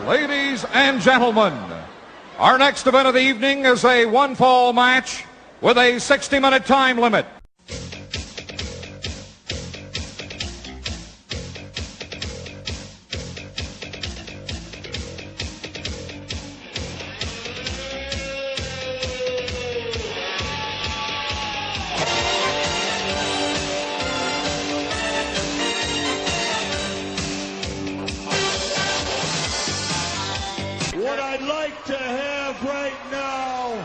Ladies and gentlemen, our next event of the evening is a one-fall match with a 60-minute time limit. What I'd like to have right now,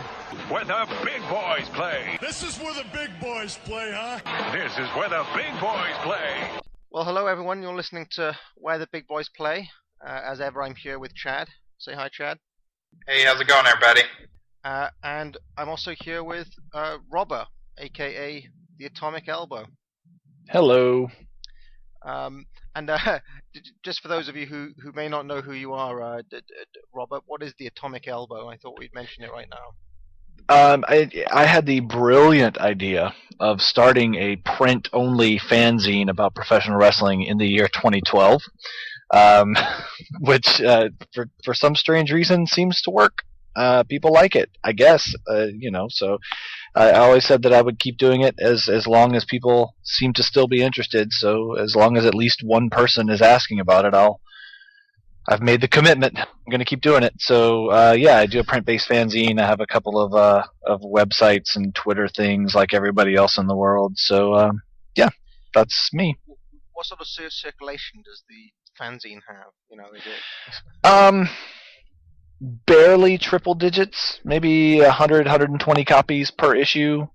where the big boys play. this is where the big boys play, huh? This is where the big boys play. Well, hello everyone. You're listening to Where the Big Boys Play. As ever, I'm here with Chad. Say hi, Chad. Hey, how's it going, everybody? And I'm also here with Robber, aka the Atomic Elbow. Hello. Just for those of you who may not know who you are, Robert, what is the Atomic Elbow? I thought we'd mention it right now. I had the brilliant idea of starting a print-only fanzine about professional wrestling in the year 2012, which for some strange reason seems to work. People like it, I guess. So I always said that I would keep doing it as long as people seem to still be interested. So as long as at least one person is asking about it, I've made the commitment. I'm going to keep doing it. So I do a print-based fanzine. I have a couple of websites and Twitter things like everybody else in the world. So that's me. What sort of circulation does the fanzine have? Is it? Barely triple digits, maybe 100, 120 copies per issue.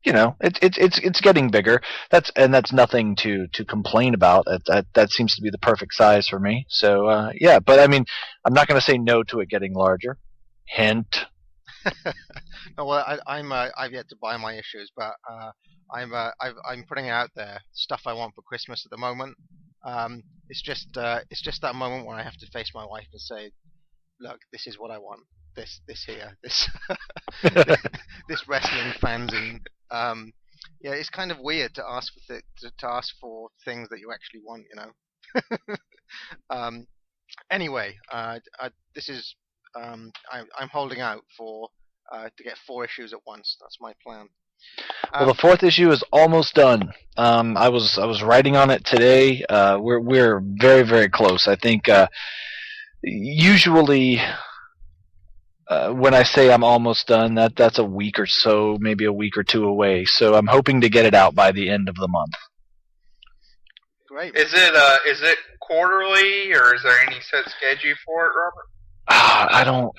It's getting bigger. That's nothing to complain about. That seems to be the perfect size for me. So but I mean, I'm not going to say no to it getting larger. Hint. No, well, I've yet to buy my issues, but I'm putting out there stuff I want for Christmas at the moment. It's just that moment when I have to face my wife and say, look, this is what I want. This wrestling fanzine. It's kind of weird to ask for things that you actually want, Anyway, this is I'm holding out for to get 4 issues at once. That's my plan. Well, the 4th issue is almost done. I was writing on it today. We're very, very close. I think usually when I say I'm almost done, that's a week or so, maybe a week or 2 away. So I'm hoping to get it out by the end of the month. Great. Is it quarterly, or is there any set schedule for it, Robert? I don't.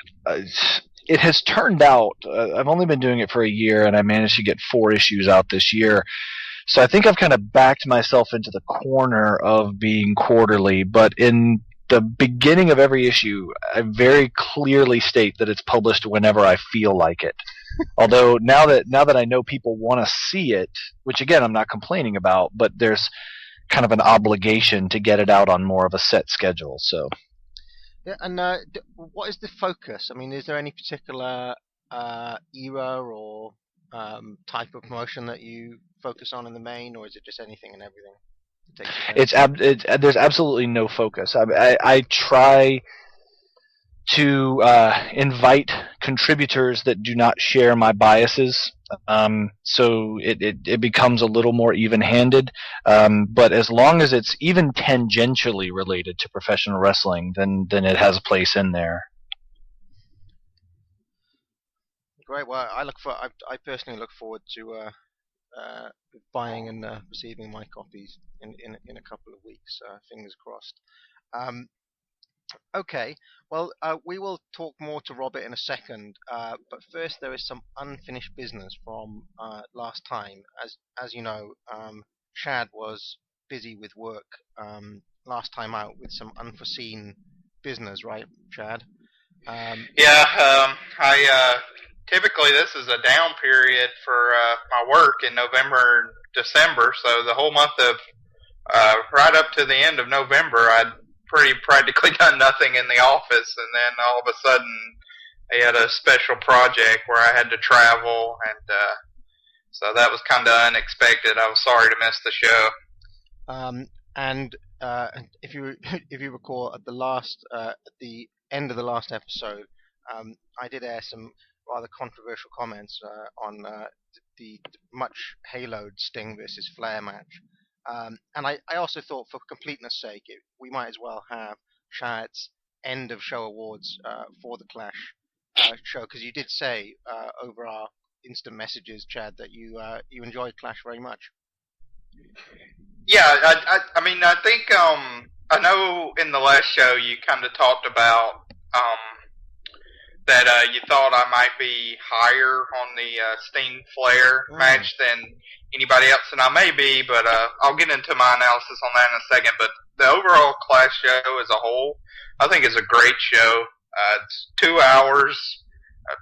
It has turned out. I've only been doing it for a year, and I managed to get 4 issues out this year. So I think I've kind of backed myself into the corner of being quarterly. But in the beginning of every issue, I very clearly state that it's published whenever I feel like it. Although now that I know people want to see it, which again I'm not complaining about, but there's kind of an obligation to get it out on more of a set schedule. So. Yeah, and what is the focus? I mean, is there any particular era or type of promotion that you focus on in the main, or is it just anything and everything? There's absolutely no focus. I try to invite contributors that do not share my biases, so it becomes a little more even-handed. But as long as it's even tangentially related to professional wrestling, then it has a place in there. Great. Well, I personally look forward to buying and receiving my copies in a couple of weeks. Fingers crossed. Okay, well, we will talk more to Robert in a second, but first there is some unfinished business from last time. As you know, Chad was busy with work last time out with some unforeseen business, right, Chad? I typically this is a down period for my work in November and December, so the whole month of right up to the end of November, I'd practically done nothing in the office, and then all of a sudden I had a special project where I had to travel, and so that was kind of unexpected. I was sorry to miss the show. And if you if you recall, at the end of the last episode, I did air some rather controversial comments on the much haloed Sting versus Flair match. And I also thought, for completeness' sake, we might as well have Shad's end of show awards for the Clash show, because you did say over our instant messages, Chad, that you enjoyed Clash very much. Yeah, I mean, I think I know in the last show you kind of talked about that you thought I might be higher on the Sting Flair match than anybody else, and I may be, but I'll get into my analysis on that in a second. But the overall Clash show as a whole, I think is a great show. It's 2 hours.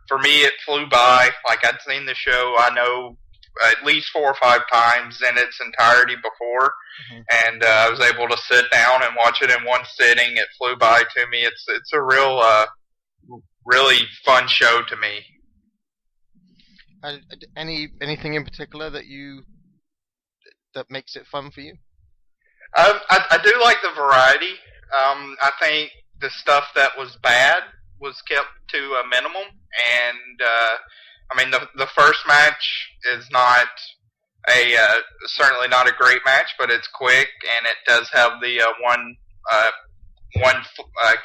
For me, it flew by. Like, I'd seen the show, I know, at least 4 or 5 times in its entirety before, and I was able to sit down and watch it in one sitting. It flew by to me. It's a real, really fun show to me. Anything in particular that makes it fun for you? I do like the variety. I think the stuff that was bad was kept to a minimum, and I mean the first match is not certainly not a great match, but it's quick and it does have the one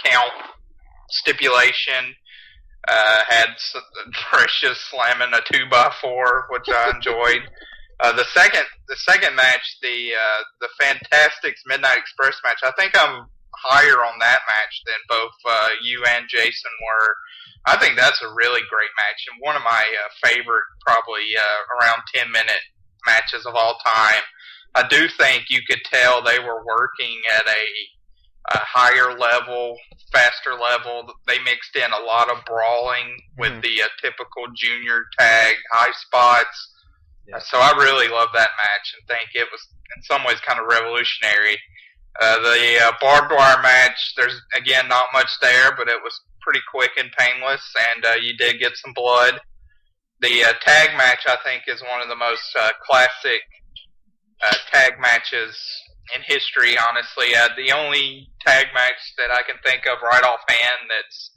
count stipulation. Had Precious slamming a 2x4, which I enjoyed. The second match, the Fantastics Midnight Express match, I think I'm higher on that match than both you and Jason were. I think that's a really great match and one of my favorite, probably around 10-minute matches of all time. I do think you could tell they were working at a higher level, faster level. They mixed in a lot of brawling with the typical junior tag high spots. Yeah. So I really love that match and think it was in some ways kind of revolutionary. The barbed wire match, there's again not much there, but it was pretty quick and painless, and you did get some blood. The tag match, I think, is one of the most classic tag matches in history, honestly. The only tag match that I can think of right offhand that's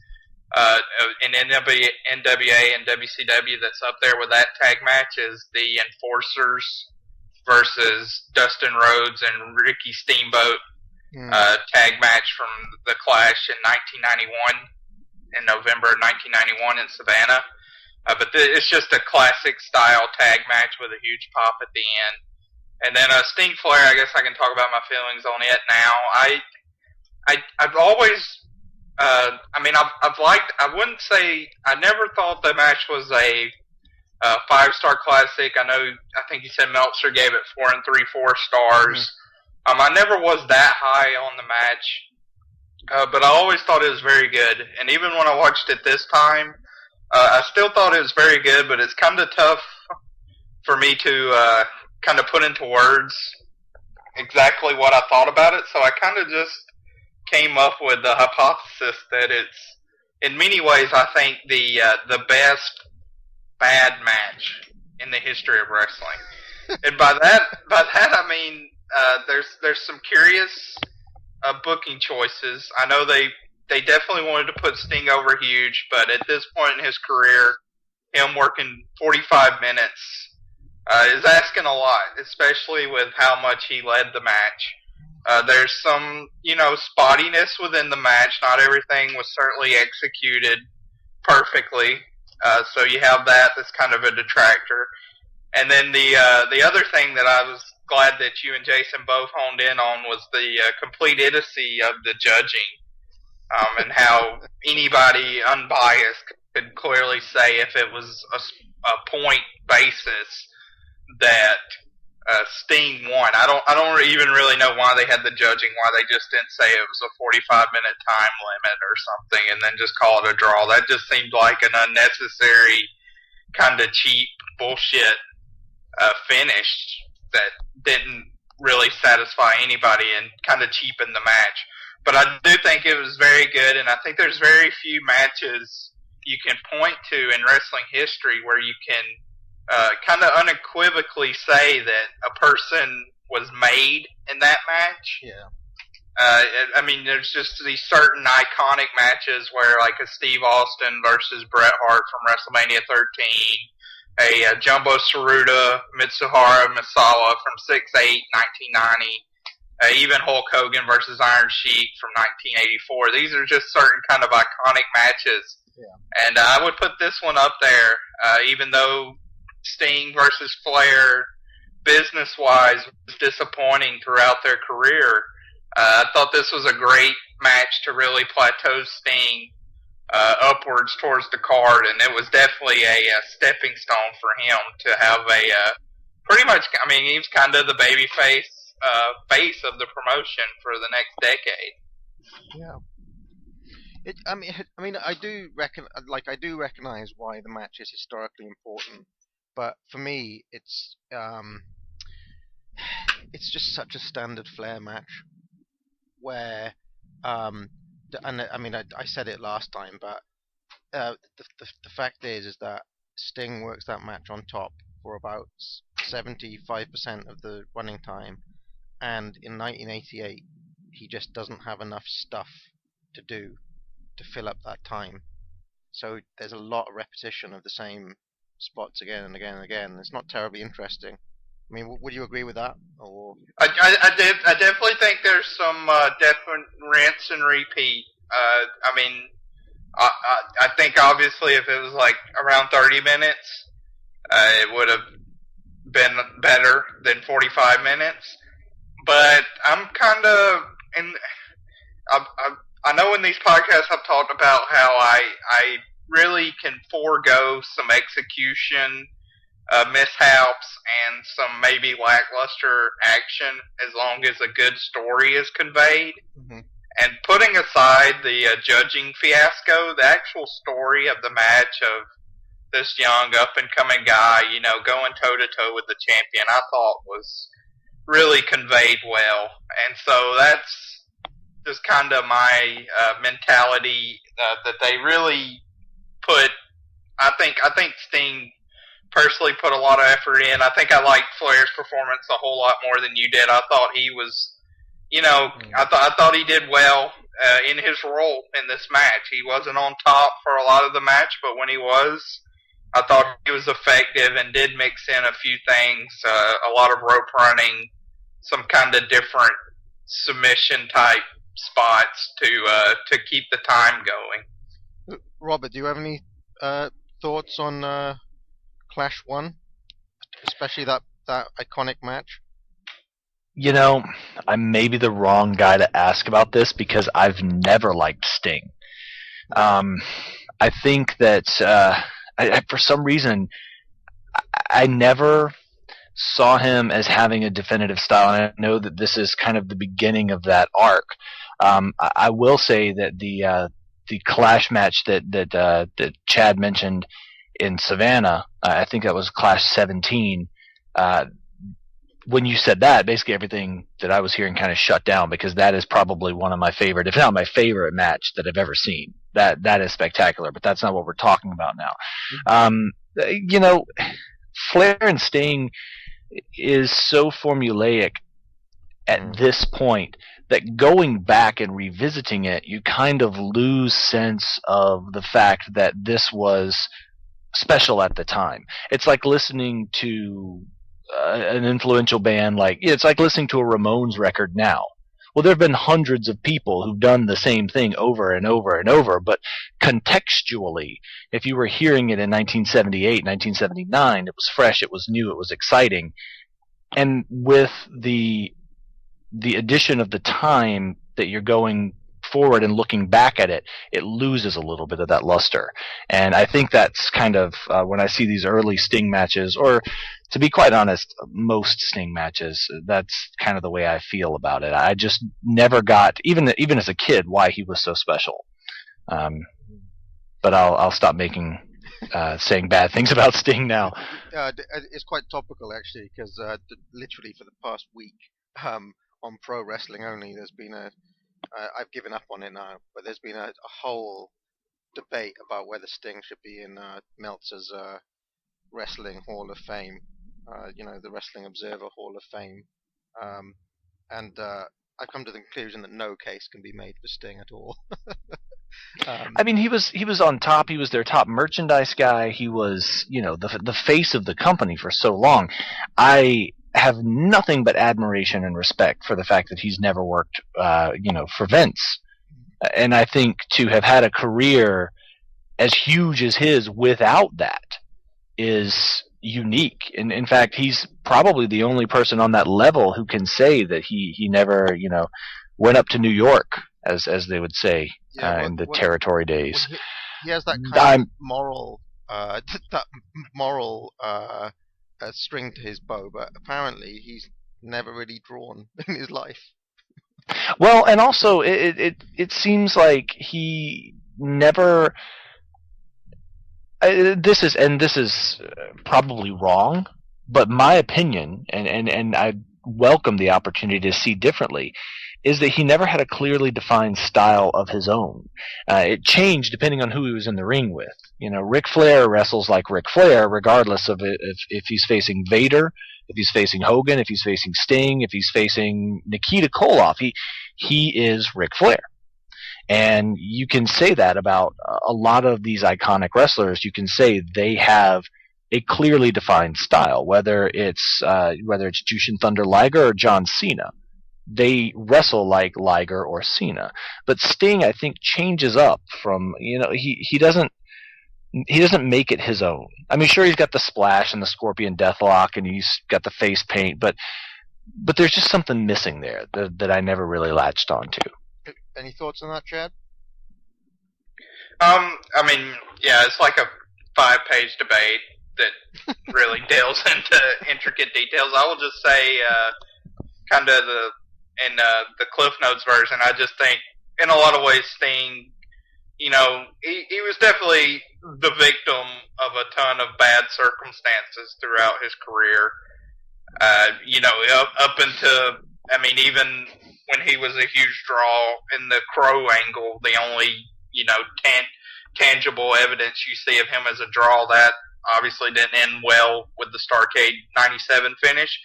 in NWA and WCW that's up there with that tag match is the Enforcers versus Dustin Rhodes and Ricky Steamboat tag match from the Clash in 1991, in November of 1991 in Savannah. But it's just a classic style tag match with a huge pop at the end. And then Sting Flair, I guess I can talk about my feelings on it now. I've always, I wouldn't say, I never thought the match was a 5-star classic. I think you said Meltzer gave it 4 3/4 stars. I never was that high on the match, but I always thought it was very good. And even when I watched it this time, I still thought it was very good, but it's kind of tough for me to kind of put into words exactly what I thought about it. So I kind of just came up with the hypothesis that it's, in many ways, I think the best bad match in the history of wrestling. And by that I mean there's some curious booking choices. I know they definitely wanted to put Sting over huge, but at this point in his career, him working 45 minutes is asking a lot, especially with how much he led the match. There's some, spottiness within the match. Not everything was certainly executed perfectly. So you have that's kind of a detractor. And then the other thing that I was glad that you and Jason both honed in on was the complete idiocy of the judging, and how anybody unbiased could clearly say if it was a point basis that Sting won. I don't even really know why they had the judging, why they just didn't say it was a 45-minute time limit or something and then just call it a draw. That just seemed like an unnecessary kind of cheap bullshit finish that didn't really satisfy anybody and kind of cheapened the match. But I do think it was very good, and I think there's very few matches you can point to in wrestling history where you can kind of unequivocally say that a person was made in that match. Yeah. I mean, there's just these certain iconic matches where, like, a Steve Austin versus Bret Hart from WrestleMania 13, a Jumbo Tsuruta, Mitsuhara Misawa from 6/8, 1990, even Hulk Hogan versus Iron Sheik from 1984. These are just certain kind of iconic matches. Yeah. And I would put this one up there, even though Sting versus Flair, business-wise, was disappointing throughout their career. I thought this was a great match to really plateau Sting upwards towards the card, and it was definitely a stepping stone for him to have pretty much, I mean, he was kind of the baby face of the promotion for the next decade. Yeah. I mean, I do recognize why the match is historically important, but for me, it's just such a standard Flair match. Where, and I mean, I said it last time, but the fact is that Sting works that match on top for about 75% of the running time, and in 1988, he just doesn't have enough stuff to do to fill up that time. So there's a lot of repetition of the same spots again and again and again. It's not terribly interesting. I mean, would you agree with that? Or I definitely think there's some definite rinse and repeat. I mean, I think obviously if it was like around 30 minutes, it would have been better than 45 minutes. But I'm kind of, and I know in these podcasts I've talked about how I really can forego some execution mishaps and some maybe lackluster action as long as a good story is conveyed. Mm-hmm. And putting aside the judging fiasco, the actual story of the match of this young up-and-coming guy, you know, going toe-to-toe with the champion, I thought was really conveyed well. And so that's just kind of my mentality that they really put. I think Sting personally put a lot of effort in. I think I liked Flair's performance a whole lot more than you did. I thought he was, you know, I thought he did well in his role in this match. He wasn't on top for a lot of the match, but when he was, I thought he was effective and did mix in a few things, a lot of rope running, some kind of different submission type spots to keep the time going. Robert, do you have any thoughts on Clash 1, especially that iconic match? You know, I may be the wrong guy to ask about this because I've never liked Sting. I think that for some reason, I never saw him as having a definitive style, and I know that this is kind of the beginning of that arc. I will say that the Clash match that Chad mentioned in Savannah, I think that was Clash 17. When you said that, basically everything that I was hearing kind of shut down, because that is probably one of my favorite, if not my favorite match that I've ever seen. That is spectacular, but that's not what we're talking about now. You know, Flair and Sting is so formulaic at this point that going back and revisiting it, you kind of lose sense of the fact that this was special at the time. It's like listening to an influential band, it's like listening to a Ramones record now. Well, there have been hundreds of people who've done the same thing over and over and over, but contextually, if you were hearing it in 1978, 1979, it was fresh, it was new, it was exciting. And with the addition of the time that you're going forward and looking back at it, it loses a little bit of that luster. And I think that's kind of when I see these early Sting matches, or to be quite honest, most Sting matches, that's kind of the way I feel about it. I just never got, even as a kid, why he was so special. But I'll stop saying bad things about Sting now. It's quite topical, actually, because literally for the past week, on Pro Wrestling Only, there's been I've given up on it now, but there's been a whole debate about whether Sting should be in Meltzer's Wrestling Hall of Fame, the Wrestling Observer Hall of Fame. And I've come to the conclusion that no case can be made for Sting at all. I mean, he was on top. He was their top merchandise guy. He was, the face of the company for so long. I have nothing but admiration and respect for the fact that he's never worked, for Vince. And I think to have had a career as huge as his without that is unique. And in fact, he's probably the only person on that level who can say that he never, went up to New York, as they would say in the territory days. He has that kind of moral, string to his bow, but apparently he's never really drawn in his life. Well, and also it seems like he never. This is probably wrong, but my opinion, and I welcome the opportunity to see differently, is that he never had a clearly defined style of his own. It changed depending on who he was in the ring with. Ric Flair wrestles like Ric Flair, regardless of if he's facing Vader, if he's facing Hogan, if he's facing Sting, if he's facing Nikita Koloff. He is Ric Flair. And you can say that about a lot of these iconic wrestlers. You can say they have a clearly defined style, whether it's Jushin Thunder Liger or John Cena. They wrestle like Liger or Cena. But Sting, I think, changes up from, he doesn't make it his own. I mean, sure, he's got the splash and the Scorpion Deathlock and he's got the face paint, but there's just something missing there that I never really latched onto. Any thoughts on that, Chad? I mean, yeah, it's like a 5-page debate that really delves into intricate details. I will just say, kind of the Cliff Notes version, I just think, in a lot of ways, Sting, he was definitely the victim of a ton of bad circumstances throughout his career. Up into, even when he was a huge draw in the Crow angle, the only, tangible evidence you see of him as a draw, that obviously didn't end well with the Starrcade 97 finish.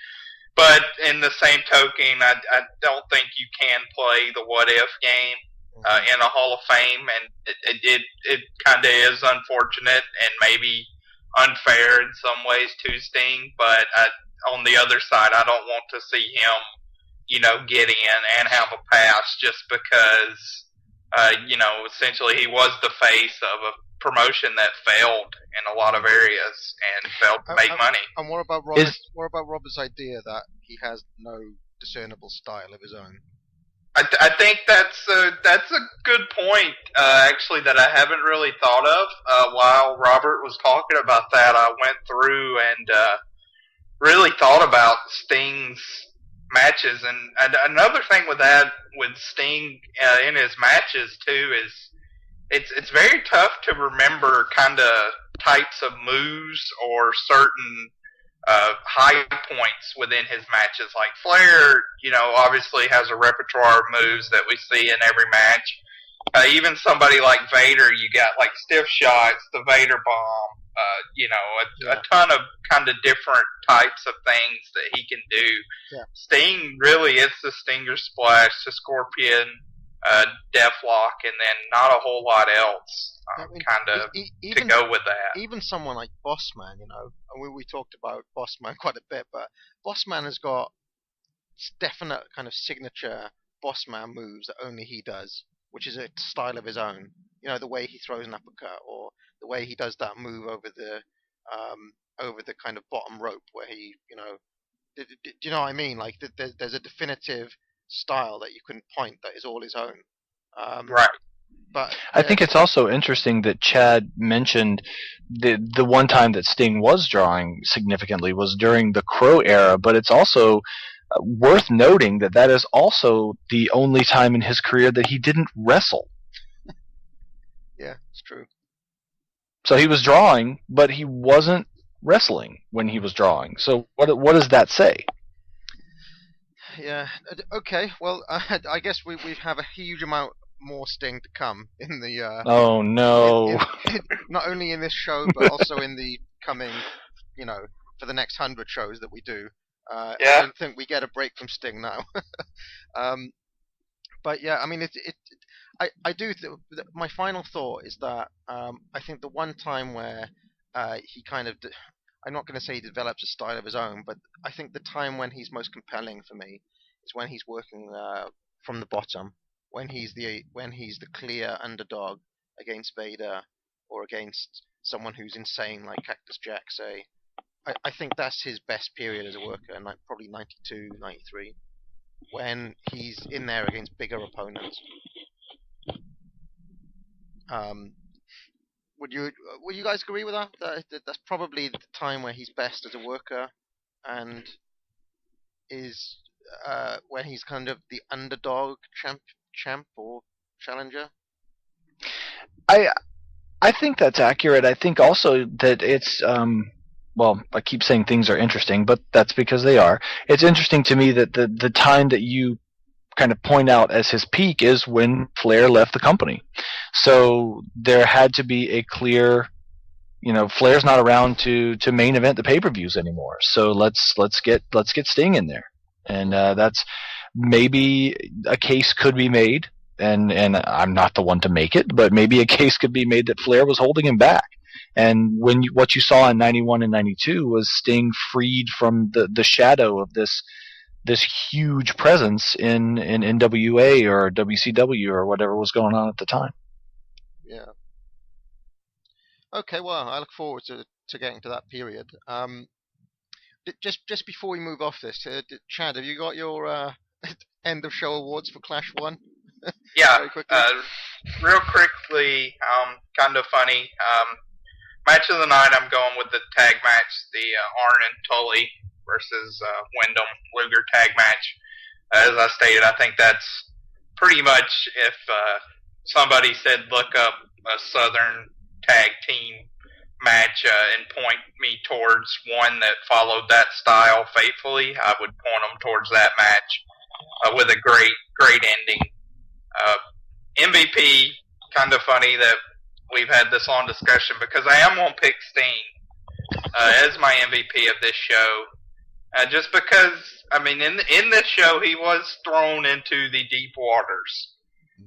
But in the same token, I don't think you can play the what-if game in a Hall of Fame, and it kind of is unfortunate and maybe unfair in some ways to Sting, but on the other side, I don't want to see him, get in and have a pass just because, essentially he was the face of a promotion that failed in a lot of areas and failed to make money. And what about Robert's idea that he has no discernible style of his own? I think that's a good point, actually, that I haven't really thought of. While Robert was talking about that, I went through and really thought about Sting's matches, and another thing with Sting in his matches too is it's very tough to remember kind of types of moves or certain high points within his matches. Like Flair, obviously has a repertoire of moves that we see in every match. Even somebody like Vader, you got like stiff shots, the Vader bomb, a ton of kind of different types of things that he can do. Yeah. Sting really is the Stinger Splash, the Scorpion, Deathlock, and then not a whole lot else to go with that. Even someone like Bossman, we talked about Bossman quite a bit, but Bossman has got definite kind of signature Bossman moves that only he does, which is a style of his own. The way he throws an uppercut, or the way he does that move over the kind of bottom rope, where he, do you know what I mean? Like there's a definitive style that you can point that is all his own. Right. But I think it's also interesting that Chad mentioned the one time that Sting was drawing significantly was during the Crow era, but it's also worth noting that is also the only time in his career that he didn't wrestle. Yeah, it's true. So he was drawing, but he wasn't wrestling when he was drawing. So what does that say? Yeah. Okay. Well, I guess we have a huge amount more Sting to come in the. Oh no! Not only in this show, but also in the coming, for the next 100 shows that we do. I don't think we get a break from Sting now. But yeah, I mean, I do. My final thought is that I think the one time where he kind of, I'm not going to say he develops a style of his own, but I think the time when he's most compelling for me is when he's working from the bottom, when he's the clear underdog against Vader or against someone who's insane like Cactus Jack, say. I think that's his best period as a worker, and like probably 92, 93, when he's in there against bigger opponents. Would you guys agree with that? That's probably the time where he's best as a worker, and is when he's kind of the underdog champ or challenger. I think that's accurate. I think also that it's well, I keep saying things are interesting, but that's because they are. It's interesting to me that the time that you kind of point out as his peak is when Flair left the company. So there had to be a clear, Flair's not around to main event the pay-per-views anymore. So let's get Sting in there, and that's maybe a case could be made, and I'm not the one to make it, but maybe a case could be made that Flair was holding him back. And what you saw in 91 and 92 was Sting freed from the shadow of this huge presence in NWA or WCW or whatever was going on at the time. Yeah. Okay, well, I look forward to getting to that period. Just before we move off this, Chad, have you got your end of show awards for Clash 1? Yeah, real quickly, kind of funny. Match of the night, I'm going with the tag match, the Arn and Tully versus Wyndham Luger tag match. As I stated, I think that's pretty much if somebody said look up a Southern tag team match and point me towards one that followed that style faithfully, I would point them towards that match with a great ending. MVP, kind of funny that we've had this long discussion because I am going to pick Sting as my MVP of this show. Just because, I mean, in this show, he was thrown into the deep waters.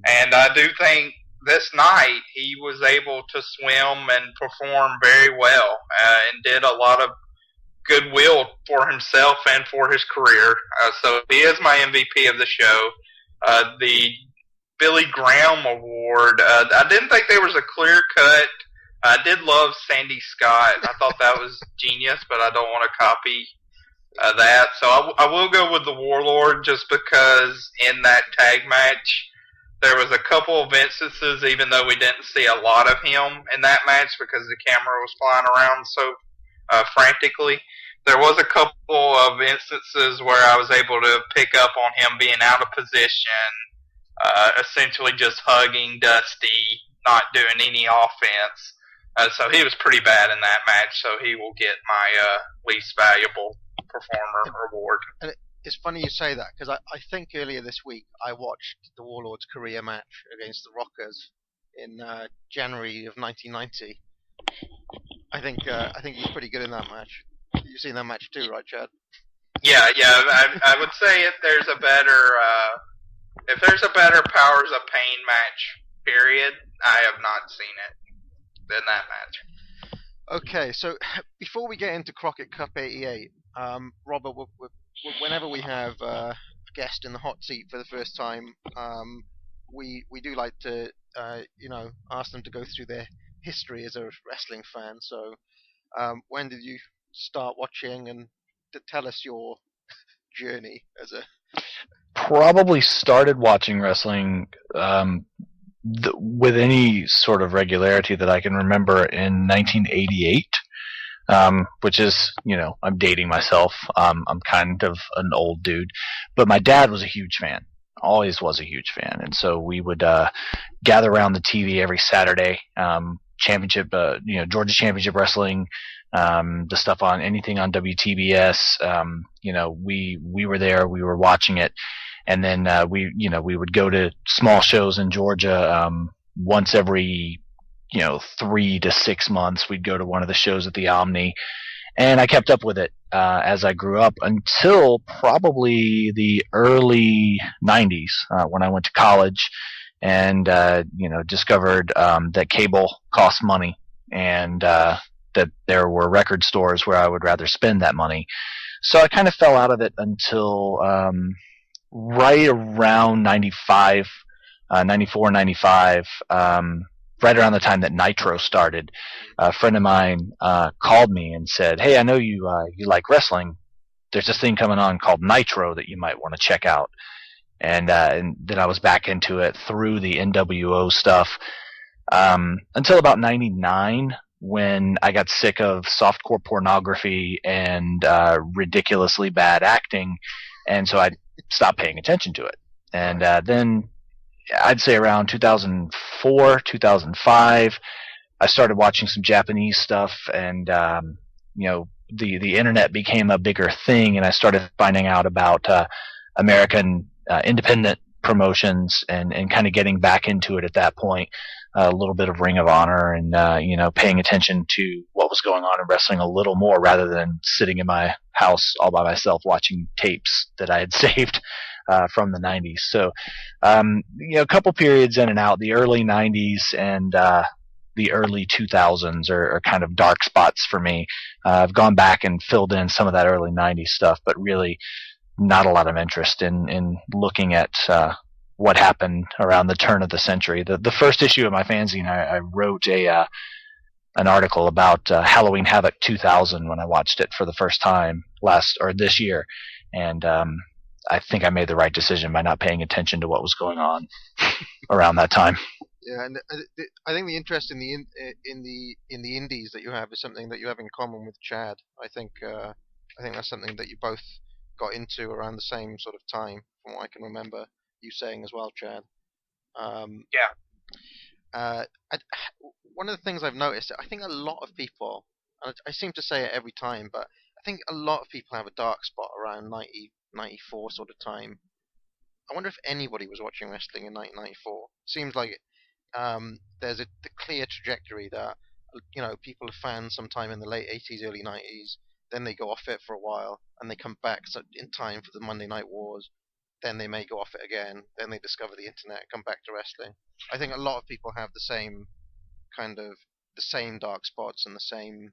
And I do think this night he was able to swim and perform very well and did a lot of goodwill for himself and for his career. So he is my MVP of the show. The Billy Graham Award, I didn't think there was a clear cut. I did love Sandy Scott. I thought that was genius, but I don't want to copy that. So I will go with the Warlord just because in that tag match there was a couple of instances, even though we didn't see a lot of him in that match because the camera was flying around so frantically. There was a couple of instances where I was able to pick up on him being out of position, essentially just hugging Dusty, not doing any offense. So he was pretty bad in that match, so he will get my least valuable performer award. And it's funny you say that, because I think earlier this week I watched the Warlord's career match against the Rockers in January of 1990. I think he's pretty good in that match. You've seen that match too, right, Chad? Yeah. I would say if there's a better Powers of Pain match, period, I have not seen it than that match. Okay, so before we get into Crockett Cup 88, Robert, whenever we have a guest in the hot seat for the first time, we do like to ask them to go through their history as a wrestling fan. So when did you start watching, and to tell us your journey as a... Probably started watching wrestling with any sort of regularity that I can remember in 1988, which is, I'm dating myself. I'm kind of an old dude, but my dad was a huge fan, always was a huge fan, and so we would gather around the TV every Saturday, championship, Georgia Championship Wrestling, the stuff on anything on WTBS. We were there, we were watching it. And then we would go to small shows in Georgia once every 3 to 6 months. We'd go to one of the shows at the Omni, And I kept up with it as I grew up until probably the early 90s when I went to college and discovered that cable costs money and that there were record stores where I would rather spend that money. So I kind of fell out of it until right around 95, 94, 95, right around the time that Nitro started. A friend of mine called me and said, "Hey, I know you like wrestling. There's this thing coming on called Nitro that you might want to check out." And then I was back into it through the NWO stuff until about 99, when I got sick of softcore pornography and ridiculously bad acting, and so I stopped paying attention to it. And then I'd say around 2004, 2005, I started watching some Japanese stuff, and the internet became a bigger thing, and I started finding out about American independent promotions and kind of getting back into it at that point. A little bit of Ring of Honor and paying attention to what was going on in wrestling a little more, rather than sitting in my house all by myself watching tapes that I had saved from the 90s. So a couple periods in and out. The early 90s and the early 2000s are kind of dark spots for me. I've gone back and filled in some of that early 90s stuff, but really not a lot of interest in looking at what happened around the turn of the century. The first issue of my fanzine, I wrote an article about Halloween Havoc 2000 when I watched it for the first time this year, and I think I made the right decision by not paying attention to what was going on around that time. Yeah, and I think the interest in the indies that you have is something that you have in common with Chad. I think that's something that you both got into around the same sort of time, from what I can remember you saying as well, Chad. One of the things I've noticed, I think a lot of people, and I seem to say it every time, but I think a lot of people have a dark spot around 1994 sort of time. I wonder if anybody was watching wrestling in 1994. Seems like there's the clear trajectory that people have found sometime in the late 80s, early 90s. Then they go off it for a while, and they come back in time for the Monday Night Wars. Then they may go off it again. Then they discover the internet, come back to wrestling. I think a lot of people have the same dark spots and the same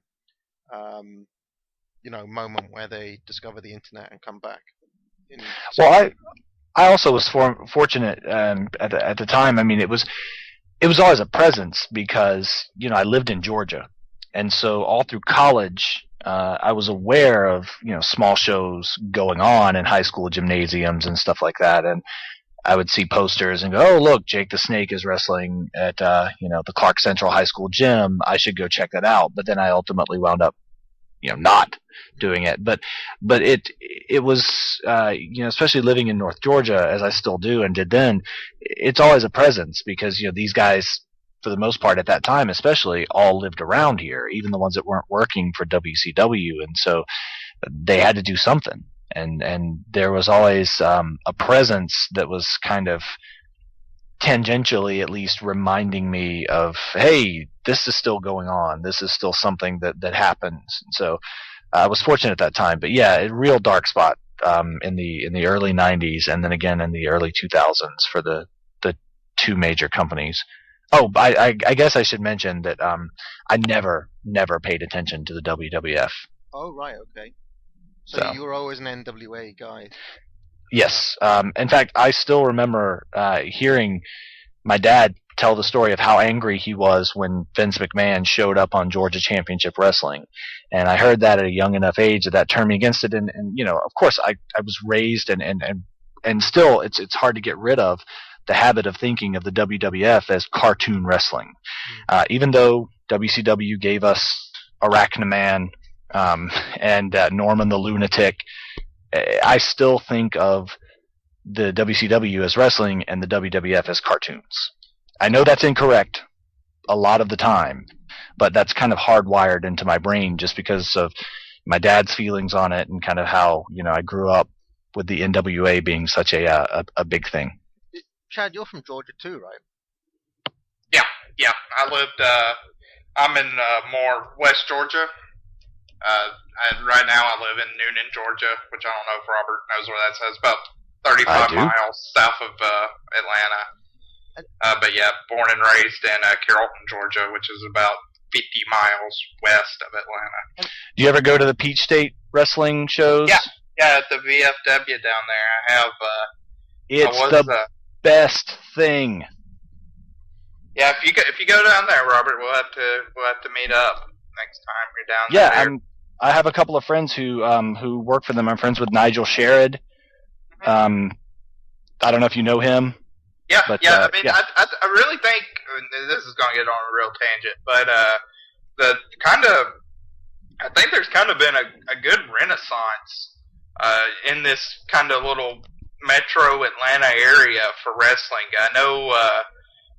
moment where they discover the internet and come back. Well, I also was fortunate at the time. I mean, it was always a presence because I lived in Georgia, and so all through college I was aware of small shows going on in high school gymnasiums and stuff like that, and I would see posters and go, "Oh, look, Jake the Snake is wrestling at the Clark Central High School gym. I should go check that out." But then I ultimately wound up not doing it. But it was especially living in North Georgia, as I still do and did then, it's always a presence because these guys, for the most part at that time especially, all lived around here, even the ones that weren't working for WCW, and so they had to do something, and there was always a presence that was kind of tangentially at least reminding me of, hey, this is still going on, this is still something that happens. And so I was fortunate at that time. But yeah, a real dark spot in the early 90s, and then again in the early 2000s for the two major companies. Oh, I guess I should mention that I never paid attention to the WWF. Oh, right, okay. So you were always an NWA guy. Yes. In fact, I still remember hearing my dad tell the story of how angry he was when Vince McMahon showed up on Georgia Championship Wrestling. And I heard that at a young enough age that turned me against it. And of course, I was raised and still it's hard to get rid of the habit of thinking of the WWF as cartoon wrestling. Even though WCW gave us Arachnaman and Norman the Lunatic, I still think of the WCW as wrestling and the WWF as cartoons. I know that's incorrect a lot of the time, but that's kind of hardwired into my brain just because of my dad's feelings on it and kind of how I grew up with the NWA being such a big thing. Chad, you're from Georgia too, right? Yeah. I lived. I'm in more West Georgia. Right now I live in Noonan, Georgia, which I don't know if Robert knows where that's at. It's about 35 miles south of Atlanta. But yeah, born and raised in Carrollton, Georgia, which is about 50 miles west of Atlanta. Do you ever go to the Peach State wrestling shows? Yeah, at the VFW down there. I have. It's the best thing. Yeah, if you go down there, Robert, we'll have to meet up next time you're down there. Yeah, I have a couple of friends who work for them. I'm friends with Nigel Sherrod. I don't know if you know him. Yeah, but, I mean, yeah. I really think this is going to get on a real tangent, but I think there's kind of been a good renaissance in this kind of little metro Atlanta area for wrestling. I know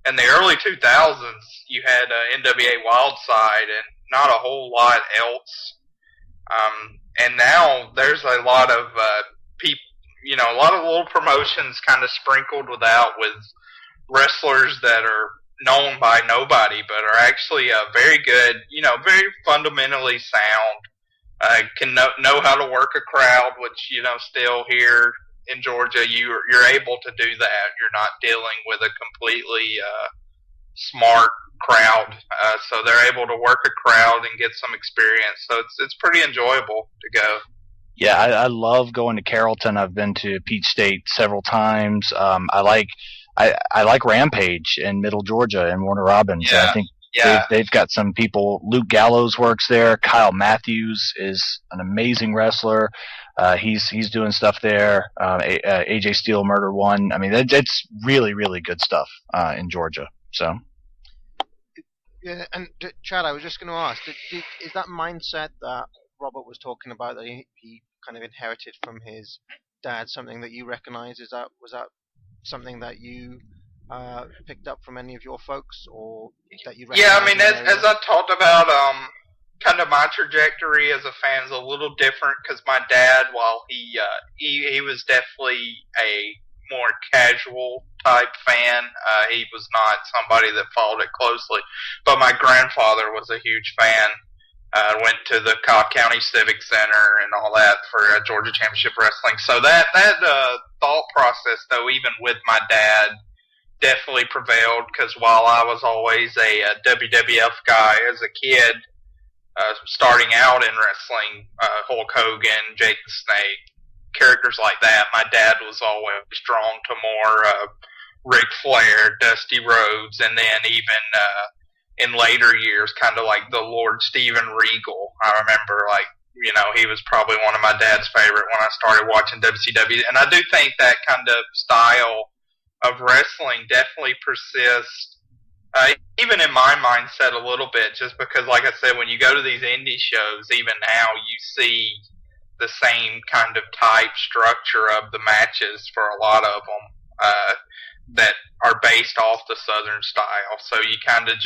in the early 2000s you had NWA Wildside and not a whole lot else, and now there's a lot of people. You know, a lot of little promotions kind of sprinkled with wrestlers that are known by nobody, but are actually very good, very fundamentally sound, can know how to work a crowd, which, still here in Georgia, you're able to do that. You're not dealing with a completely smart crowd, so they're able to work a crowd and get some experience. So it's pretty enjoyable to go. Yeah, I love going to Carrollton. I've been to Peach State several times. I like Rampage in Middle Georgia and Warner Robins. Yeah. I think they've got some people. Luke Gallows works there. Kyle Matthews is an amazing wrestler. He's doing stuff there. AJ Steele, Murder One. I mean, it's really, really good stuff in Georgia. So. Yeah, and Chad, I was just going to ask, is that mindset that Robert was talking about, that he kind of inherited from his dad, something that you recognize? Was that something that you picked up from any of your folks, or that you recognize? Yeah, I mean, as I talked about, kind of my trajectory as a fan is a little different, because my dad, while he was definitely a more casual type fan, he was not somebody that followed it closely, but my grandfather was a huge fan. Went to the Cobb County Civic Center and all that for Georgia Championship Wrestling. So that thought process, though, even with my dad, definitely prevailed, because while I was always a WWF guy as a kid, starting out in wrestling, Hulk Hogan, Jake the Snake, characters like that, my dad was always drawn to more Ric Flair, Dusty Rhodes, and then even in later years, kind of like the Lord Steven Regal. I remember, he was probably one of my dad's favorite when I started watching WCW. And I do think that kind of style of wrestling definitely persists, even in my mindset a little bit, just because, like I said, when you go to these indie shows, even now, you see the same kind of type structure of the matches for a lot of them that are based off the Southern style. So you kind of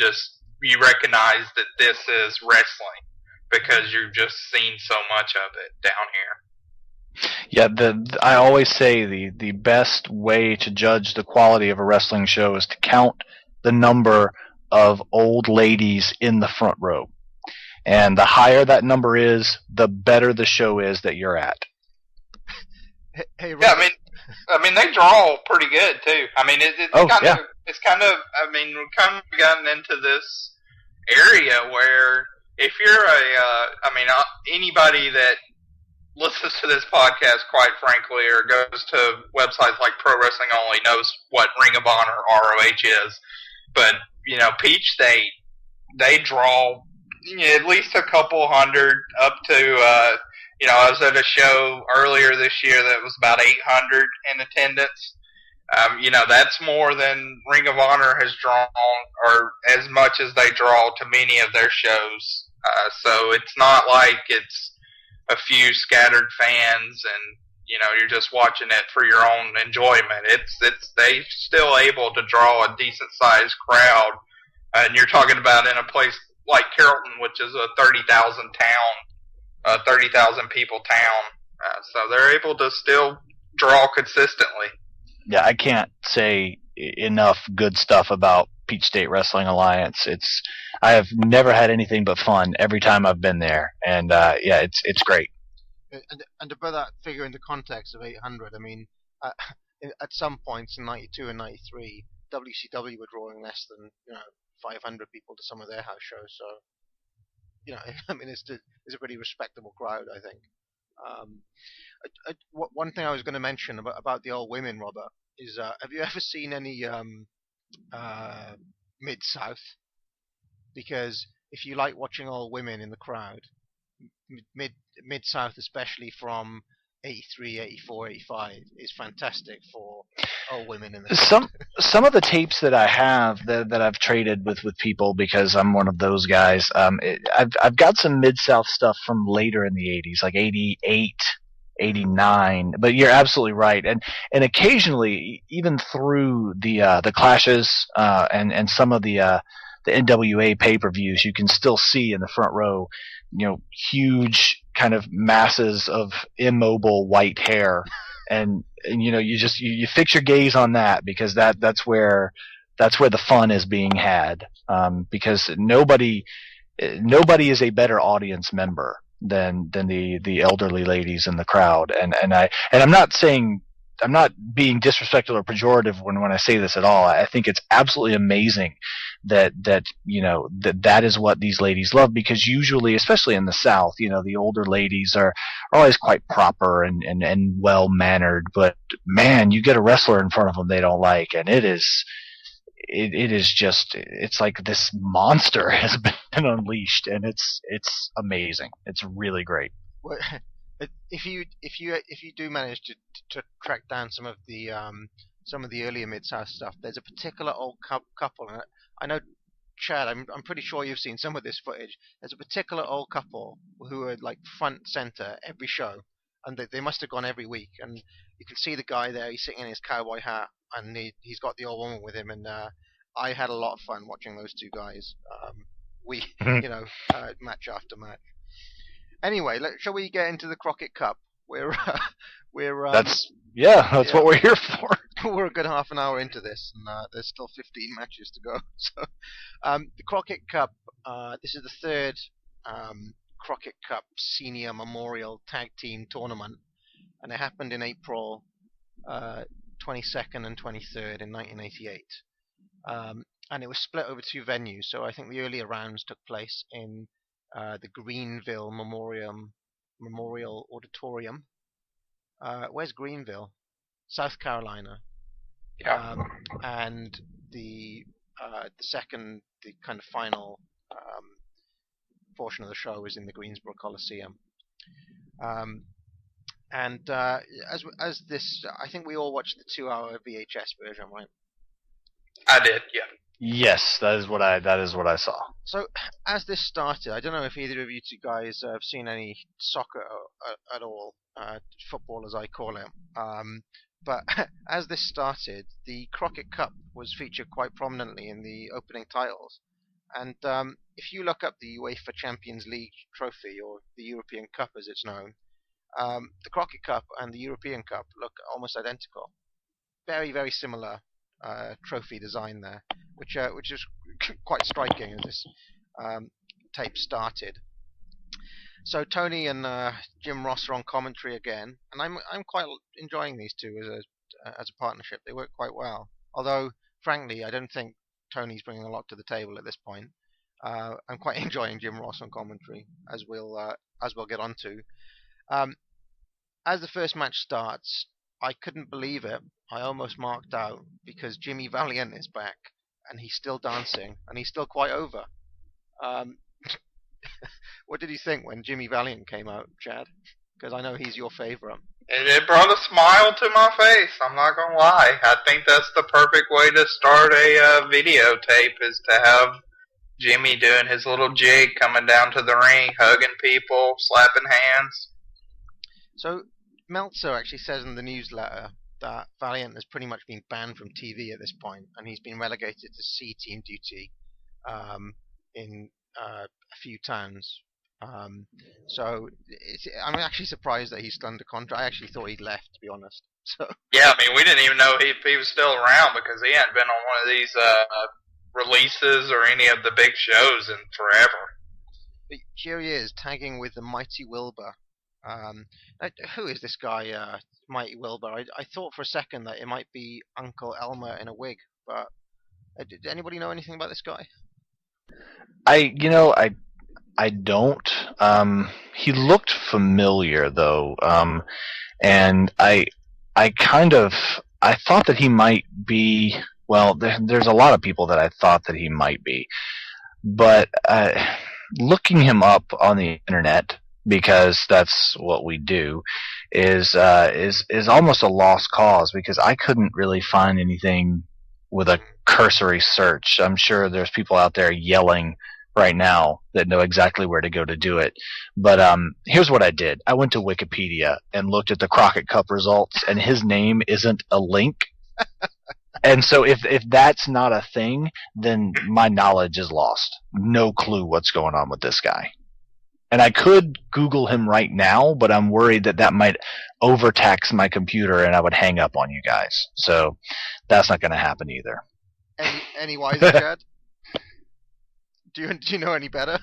you recognize that this is wrestling because you've just seen so much of it down here. Yeah, I always say the best way to judge the quality of a wrestling show is to count the number of old ladies in the front row. And the higher that number is, the better the show is that you're at. Hey, yeah, I mean, they draw pretty good too. I mean, it's kind of. I mean, we've kind of gotten into this area where if you're anybody that listens to this podcast, quite frankly, or goes to websites like Pro Wrestling Only, knows what Ring of Honor ROH is. But Peach State, they draw at least a couple hundred, up to. I was at a show earlier this year that was about 800 in attendance. That's more than Ring of Honor has drawn, or as much as they draw to many of their shows. So it's not like it's a few scattered fans and, you're just watching it for your own enjoyment. They still able to draw a decent sized crowd. And you're talking about in a place like Carrollton, which is a 30,000 people town. So they're able to still draw consistently. Yeah, I can't say enough good stuff about Peach State Wrestling Alliance. I have never had anything but fun every time I've been there, and yeah, it's great. And to put that figure into context of 800, I mean, at some points in '92 and '93, WCW were drawing less than 500 people to some of their house shows. So, I mean, it's a pretty respectable crowd, I think. One thing I was going to mention about the old women, Robert, is have you ever seen any Mid-South? Because if you like watching old women in the crowd, Mid-South, especially from 83, 84, 85, is fantastic for old women in the crowd. Some of the tapes that I have that I've traded with people, because I'm one of those guys. I've got some Mid-South stuff from later in the 80s, like 88, 89. But you're absolutely right, and occasionally even through the clashes and some of the NWA pay-per-views, you can still see in the front row, huge kind of masses of immobile white hair, and you fix your gaze on that, because that's where the fun is being had, because nobody is a better audience member than the elderly ladies in the crowd, and I'm not saying, I'm not being disrespectful or pejorative when I say this at all. I think it's absolutely amazing that is what these ladies love, because usually, especially in the South, the older ladies are always quite proper and well mannered. But man, you get a wrestler in front of them they don't like, and it is just, it's like this monster has been unleashed, and it's amazing. It's really great. Well, if you do manage to track down some of the earlier Mid-South stuff, there's a particular old couple, and I know, Chad, I'm pretty sure you've seen some of this footage. There's a particular old couple who are like front center every show, and they must have gone every week. And you can see the guy there. He's sitting in his cowboy hat, and he's got the old woman with him. And I had a lot of fun watching those two guys. Match after match. Anyway, shall we get into the Crockett Cup? That's what we're here for. We're a good half an hour into this, and there's still 15 matches to go. So, the Crockett Cup. This is the third Crockett Cup Senior Memorial Tag Team Tournament, and it happened in April 22nd and 23rd in 1988. And it was split over two venues. So I think the earlier rounds took place in the Greenville Memorial Auditorium. Where's Greenville? South Carolina. Yeah. And the kind of final portion of the show was in the Greensboro Coliseum. As this, I think we all watched the 2-hour VHS version, right? I did, yeah. Yes, that is what I saw. So, as this started, I don't know if either of you two guys have seen any soccer at all, football as I call it. But as this started, the Crockett Cup was featured quite prominently in the opening titles. And if you look up the UEFA Champions League trophy, or the European Cup as it's known, the Crockett Cup and the European Cup look almost identical. Very, very similar trophy design there, which is quite striking as this tape started. So Tony and Jim Ross are on commentary again, and I'm quite enjoying these two as a partnership. They work quite well. Although, frankly, I don't think Tony's bringing a lot to the table at this point. I'm quite enjoying Jim Ross on commentary, as we'll get onto. As the first match starts, I couldn't believe it. I almost marked out, because Jimmy Valiant is back, and he's still dancing, and he's still quite over. What did you think when Jimmy Valiant came out, Chad? Because I know he's your favourite. It brought a smile to my face, I'm not going to lie. I think that's the perfect way to start a videotape, is to have Jimmy doing his little jig, coming down to the ring, hugging people, slapping hands. So, Meltzer actually says in the newsletter that Valiant has pretty much been banned from TV at this point, and he's been relegated to C-team duty in a few towns. So I'm actually surprised that he's still under contract. I actually thought he'd left, to be honest. So yeah, I mean, we didn't even know if he was still around, because he hadn't been on one of these releases or any of the big shows in forever. But here he is, tagging with the Mighty Wilbur. Who is this guy, Mighty Wilbur? I thought for a second that it might be Uncle Elmer in a wig, but did anybody know anything about this guy? I don't. He looked familiar though, and I thought that he might be. Well, there's a lot of people that I thought that he might be, but looking him up on the internet, because that's what we do, is almost a lost cause, because I couldn't really find anything with a cursory search. I'm sure there's people out there yelling right now that know exactly where to go to do it. But here's what I did. I went to Wikipedia and looked at the Crockett Cup results, and his name isn't a link. And so if that's not a thing, then my knowledge is lost. No clue what's going on with this guy. And I could Google him right now, but I'm worried that might overtax my computer and I would hang up on you guys. So that's not going to happen either. Any wiser, Chad? Do you know any better?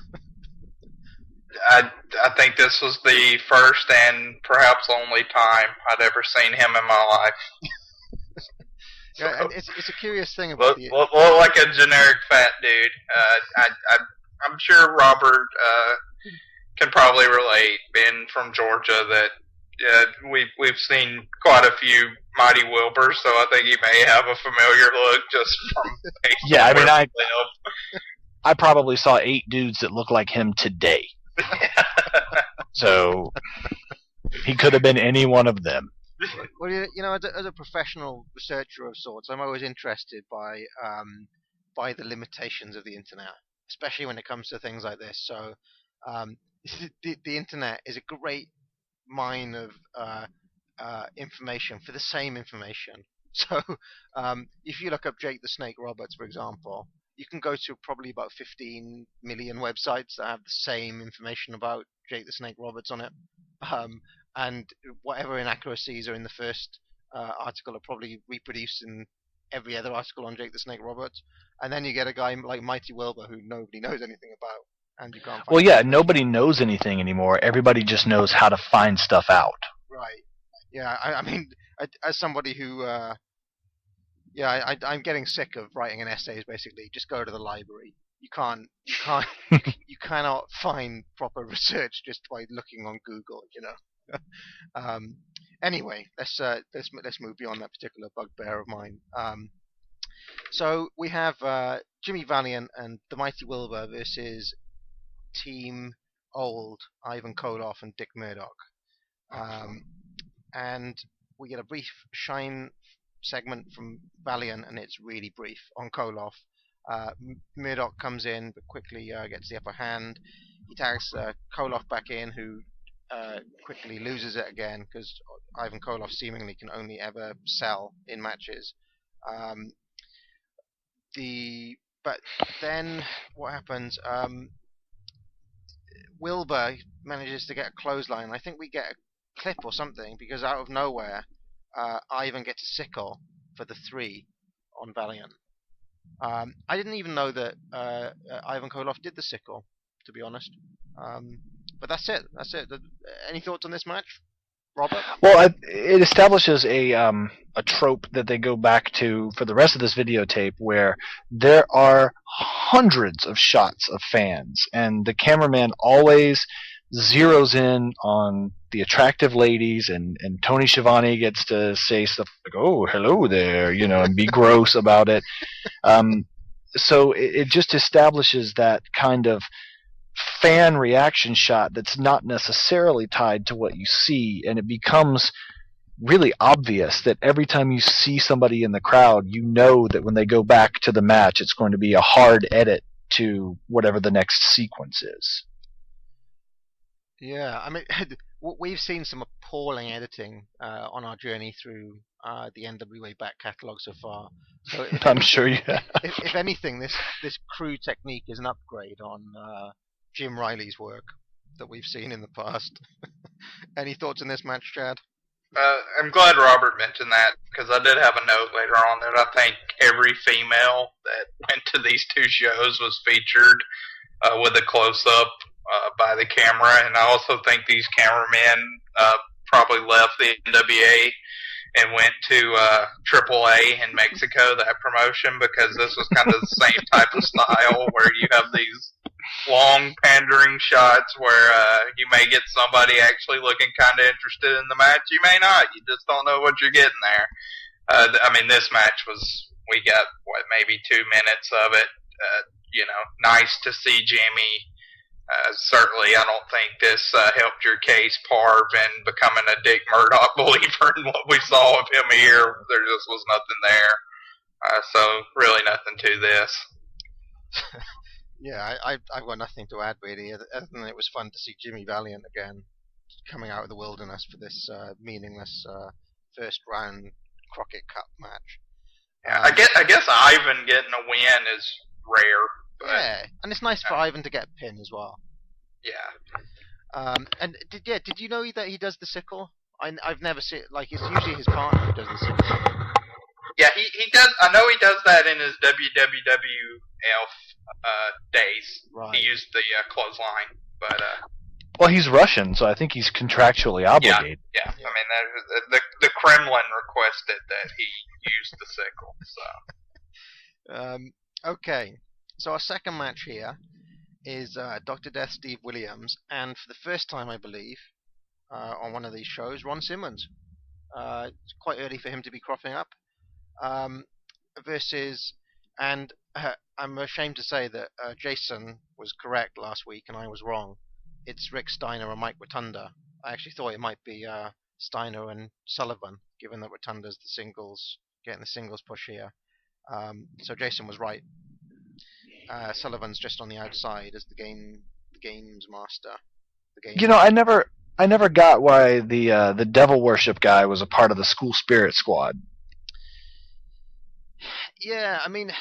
I think this was the first and perhaps only time I'd ever seen him in my life. Yeah, and it's a curious thing about look like a generic fat dude. I'm sure Robert can probably relate, being from Georgia, that we've seen quite a few Mighty Wilburs, so I think he may have a familiar look just from. Yeah, I mean, I probably saw 8 dudes that look like him today. So he could have been any one of them. Well, as a professional researcher of sorts, I'm always interested by the limitations of the internet, especially when it comes to things like this. So, the internet is a great mine of information for the same information. So, if you look up Jake the Snake Roberts, for example, you can go to probably about 15 million websites that have the same information about Jake the Snake Roberts on it. And whatever inaccuracies are in the first article are probably reproduced in every other article on Jake the Snake Roberts. And then you get a guy like Mighty Wilbur who nobody knows anything about, and you can't find. Well, yeah, nobody knows anything anymore. Everybody just knows how to find stuff out. Right. Yeah. I mean, as somebody who, I'm getting sick of writing an essays. Basically, just go to the library. You cannot find proper research just by looking on Google. Anyway, let's move beyond that particular bugbear of mine. So we have Jimmy Valiant and the Mighty Wilbur versus Team Old, Ivan Koloff and Dick Murdoch. And we get a brief shine segment from Valiant, and it's really brief on Koloff. Murdoch comes in, but quickly gets the upper hand. He tags Koloff back in, who quickly loses it again, because Ivan Koloff seemingly can only ever sell in matches. But then what happens? Wilbur manages to get a clothesline. I think we get a clip or something, because out of nowhere, Ivan gets a sickle for the 3 on Valiant. I didn't even know that Ivan Koloff did the sickle, to be honest. But that's it. Any thoughts on this match, Robert? Well, it establishes a trope that they go back to for the rest of this videotape, where there are hundreds of shots of fans, and the cameraman always zeroes in on the attractive ladies, and Tony Schiavone gets to say stuff like, "Oh, hello there," and be gross about it. So it just establishes that kind of fan reaction shot that's not necessarily tied to what you see, and it becomes really obvious that every time you see somebody in the crowd, you know that when they go back to the match, it's going to be a hard edit to whatever the next sequence is. Yeah, I mean, we've seen some appalling editing on our journey through the NWA back catalogue so far. So I'm sure you have. If anything, this crew technique is an upgrade on Jim Riley's work that we've seen in the past. Any thoughts on this match, Chad? I'm glad Robert mentioned that, because I did have a note later on that I think every female that went to these two shows was featured with a close-up by the camera, and I also think these cameramen probably left the NWA and went to AAA in Mexico, that promotion, because this was kind of the same type of style where you have these long pandering shots where you may get somebody actually looking kind of interested in the match. You may not. You just don't know what you're getting there. I mean, this match we got, maybe 2 minutes of it. Nice to see Jimmy. Certainly, I don't think this helped your case, Parv, in becoming a Dick Murdoch believer in what we saw of him here. There just was nothing there. So, really nothing to this. Yeah, I've got nothing to add, really, other than it was fun to see Jimmy Valiant again, coming out of the wilderness for this meaningless first round Crockett Cup match. Yeah, I guess Ivan getting a win is rare. But, yeah, and it's nice for Ivan to get a pin as well. Yeah. And did you know that he does the sickle? I've never seen it's usually his partner who does the sickle. Yeah, he does. I know he does that in his WWF days. Right. He used the clothesline, but well, he's Russian, so I think he's contractually obligated. Yeah. I mean, the Kremlin requested that he use the sickle. So. Okay. So our second match here is Dr. Death Steve Williams, and for the first time, I believe, on one of these shows, Ron Simmons. It's quite early for him to be cropping up. Versus, and I'm ashamed to say that Jason was correct last week and I was wrong. It's Rick Steiner and Mike Rotunda. I actually thought it might be Steiner and Sullivan, given that Rotunda's getting the singles push here. So Jason was right. Sullivan's just on the outside as the games master. I never got why the devil worship guy was a part of the school spirit squad. Yeah, I mean,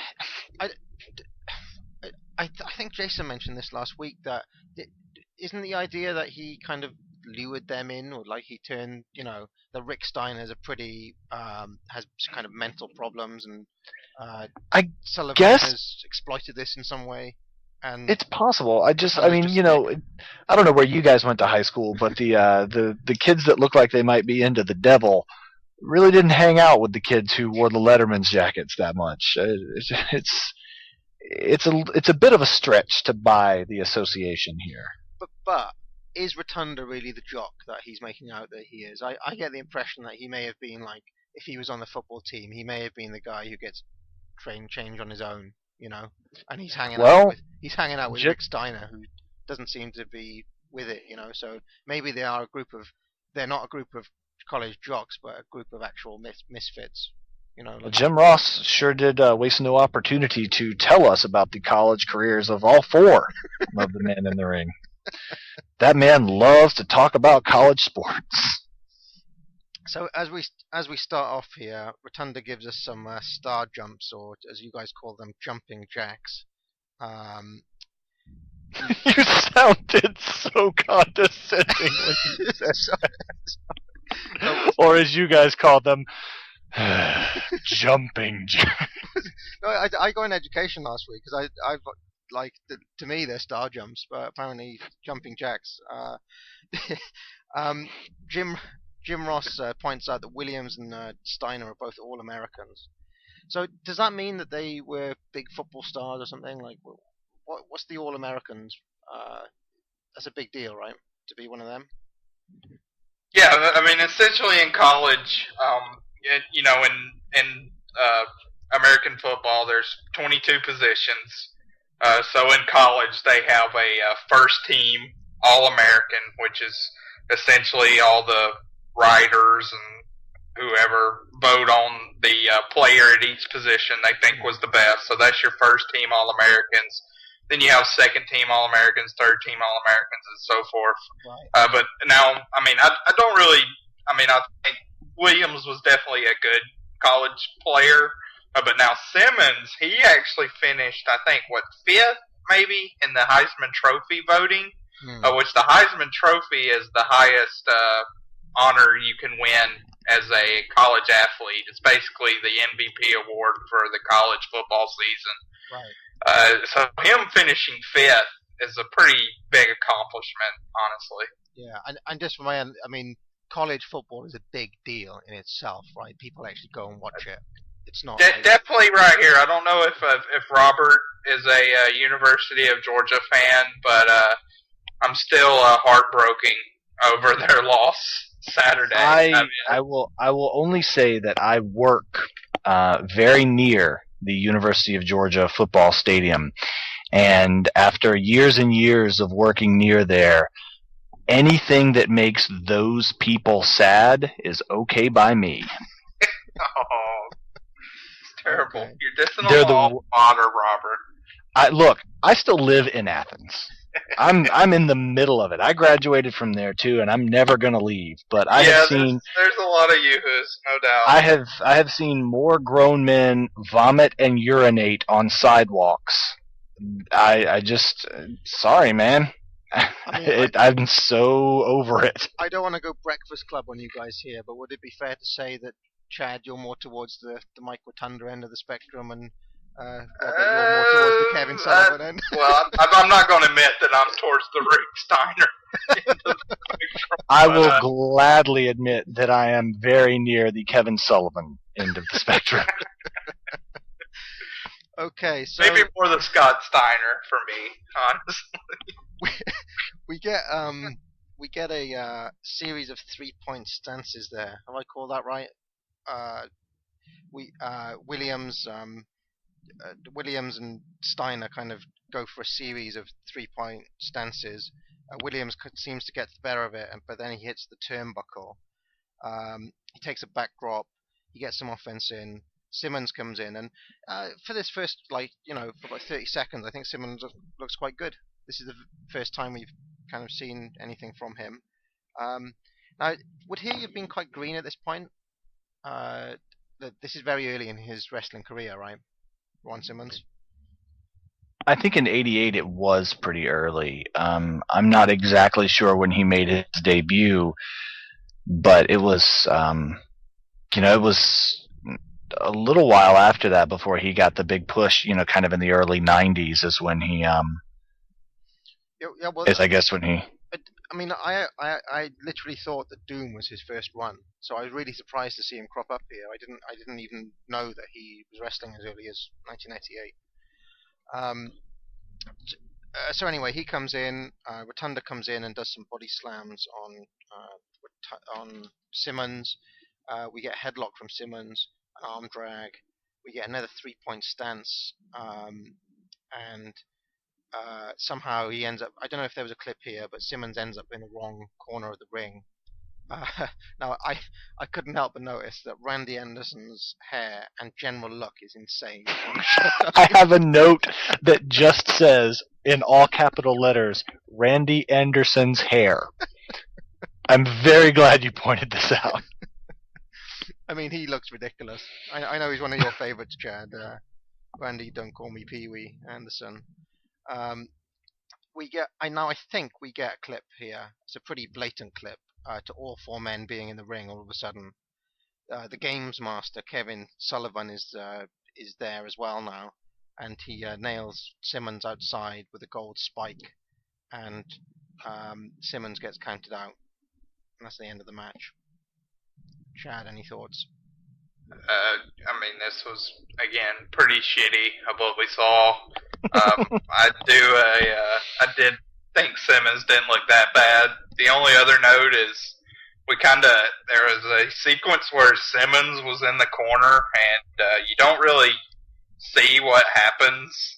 I think Jason mentioned this last week, that isn't the idea that he kind of lured them in, or he turned, that Rick Steiner's has kind of mental problems, and Sullivan has exploited this in some way. And it's possible. I don't know where you guys went to high school, but the kids that look like they might be into the devil really didn't hang out with the kids who wore the Letterman's jackets that much. It's a bit of a stretch to buy the association here. But is Rotunda really the jock that he's making out that he is? I get the impression that he may have been, if he was on the football team, he may have been the guy who gets train change on his own, and he's hanging out with Rick Steiner, who doesn't seem to be with it, So maybe they're not a group of college jocks, but a group of actual misfits. Jim Ross sure did waste no opportunity to tell us about the college careers of all four of the men in the ring. That man loves to talk about college sports. So as we start off here, Rotunda gives us some star jumps, or as you guys call them, jumping jacks. You sounded so condescending when you said that. Or as you guys call them, jumping jacks. No, I got an education last week, because I've to me they're star jumps, but apparently jumping jacks. Jim Ross points out that Williams and Steiner are both All-Americans. So does that mean that they were big football stars or something? What's the All-Americans? That's a big deal, right? To be one of them. Yeah, I mean, essentially in college, in American football, there's 22 positions. So in college, they have a first team All-American, which is essentially all the writers and whoever vote on the player at each position they think was the best. So that's your first team All-Americans. Then you have second team All-Americans, third team All-Americans, and so forth. Right. But now, I mean, I think Williams was definitely a good college player. But now Simmons, he actually finished, I think, fifth maybe in the Heisman Trophy voting, which the Heisman Trophy is the highest honor you can win as a college athlete. It's basically the MVP award for the college football season. Right. So him finishing fifth is a pretty big accomplishment, honestly. Yeah, and just for my end, I mean, college football is a big deal in itself, right? People actually go and watch it. It's not definitely right here. I don't know if Robert is a University of Georgia fan, but I'm still heartbroken over their loss Saturday. I will only say that I work very near the University of Georgia football stadium, and after years and years of working near there, anything that makes those people sad is okay by me. Oh, it's terrible. Okay. You're dissing on the alma mater, Robert. I still live in Athens. I'm in the middle of it. I graduated from there too, and I'm never gonna leave. But I have seen there's a lot of yoo-hoos, no doubt. I have seen more grown men vomit and urinate on sidewalks. I just sorry, man. I mean, I'm so over it. I don't want to go Breakfast Club on you guys here, but would it be fair to say that, Chad, you're more towards the Mike Rotunda end of the spectrum, and Robert, you're more towards the Kevin Sullivan end? Well, I'm not going to admit that I'm towards the Rick Steiner end of the spectrum. I will gladly admit that I am very near the Kevin Sullivan end of the spectrum. Okay, so maybe more the Scott Steiner for me, honestly. we get a series of 3-point stances there. Have I called that right? Williams and Steiner kind of go for a series of 3-point stances. Williams seems to get the better of it, but then he hits the turnbuckle. He takes a back drop. He gets some offense in. Simmons comes in, and for this first, for about 30 seconds, I think Simmons looks quite good. This is the first time we've kind of seen anything from him. Now, would he have been quite green at this point? This is very early in his wrestling career, right? Ron Simmons? I think in '88 it was pretty early. I'm not exactly sure when he made his debut, but it was, it was a little while after that before he got the big push. Kind of in the early '90s is when he, I guess when he. I mean, I literally thought that Doom was his first run, so I was really surprised to see him crop up here. I didn't even know that he was wrestling as early as 1988. So anyway, he comes in. Rotunda comes in and does some body slams on Simmons. We get a headlock from Simmons, an arm drag. We get another 3-point stance, and somehow he ends up, I don't know if there was a clip here, but Simmons ends up in the wrong corner of the ring. Now, I couldn't help but notice that Randy Anderson's hair and general look is insane. I have a note that just says, in all capital letters, Randy Anderson's hair. I'm very glad you pointed this out. I mean, he looks ridiculous. I know he's one of your favorites, Chad. Randy, don't call me Pee-wee Anderson. I think we get a clip here. It's a pretty blatant clip to all 4 men being in the ring all of a sudden. The games master, Kevin Sullivan, is there as well now, and he nails Simmons outside with a gold spike, and Simmons gets counted out, and that's the end of the match. Chad, any thoughts? I mean, this was, again, pretty shitty of what we saw. I did think Simmons didn't look that bad. The only other note is there was a sequence where Simmons was in the corner, and you don't really see what happens.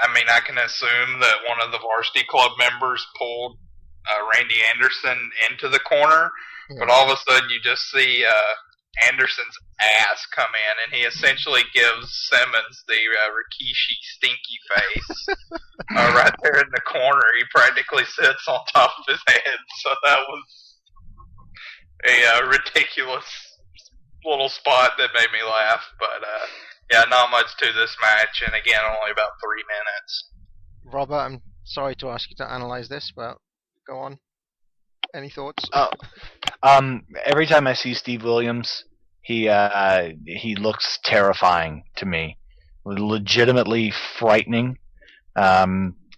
I mean, I can assume that one of the Varsity Club members pulled Randy Anderson into the corner, but all of a sudden you just see Anderson's ass come in, and he essentially gives Simmons the Rikishi stinky face right there in the corner. He practically sits on top of his head, so that was a ridiculous little spot that made me laugh. But yeah, not much to this match, and again, only about 3 minutes. Robert, I'm sorry to ask you to analyze this, but go on. Any thoughts? Oh, every time I see Steve Williams, he looks terrifying to me, legitimately frightening.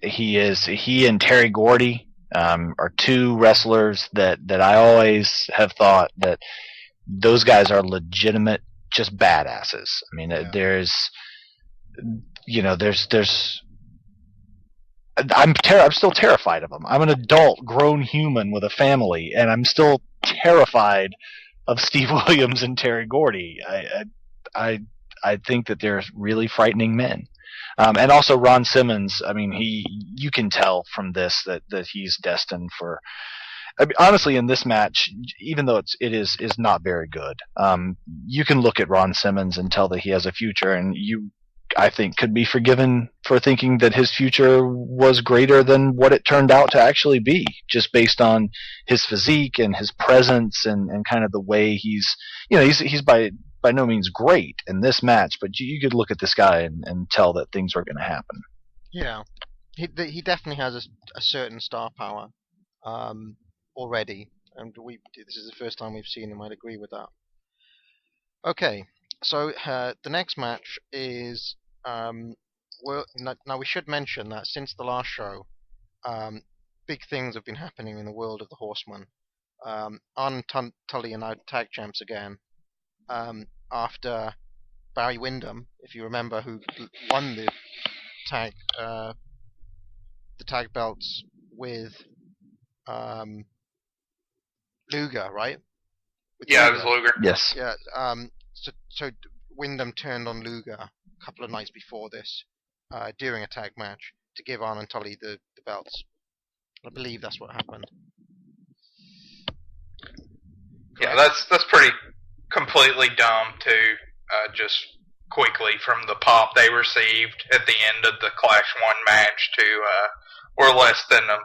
He and Terry Gordy are two wrestlers that I always have thought that those guys are legitimate, just badasses. I mean, there's I'm still terrified of them. I'm an adult, grown human with a family, and I'm still terrified of Steve Williams and Terry Gordy. I think that they're really frightening men. And also Ron Simmons. I mean, you can tell from this that he's destined for. I mean, honestly, in this match, even though it is not very good, you can look at Ron Simmons and tell that he has a future, and I think, could be forgiven for thinking that his future was greater than what it turned out to actually be, just based on his physique and his presence and kind of the way he's by no means great in this match, but you could look at this guy and tell that things are going to happen. Yeah, he definitely has a certain star power already, and this is the first time we've seen him. I'd agree with that. Okay. So the next match is now we should mention that since the last show, big things have been happening in the world of the Horsemen. Tully are now tag champs again after Barry Windham, if you remember, who won the tag belts with Luger, right? It was Luger. Yes. Yeah. So Windham turned on Luger a couple of nights before this, during a tag match, to give Arn and Tully the belts. I believe that's what happened. Yeah, that's pretty completely dumb too. Just quickly from the pop they received at the end of the Clash 1 match to we're less than a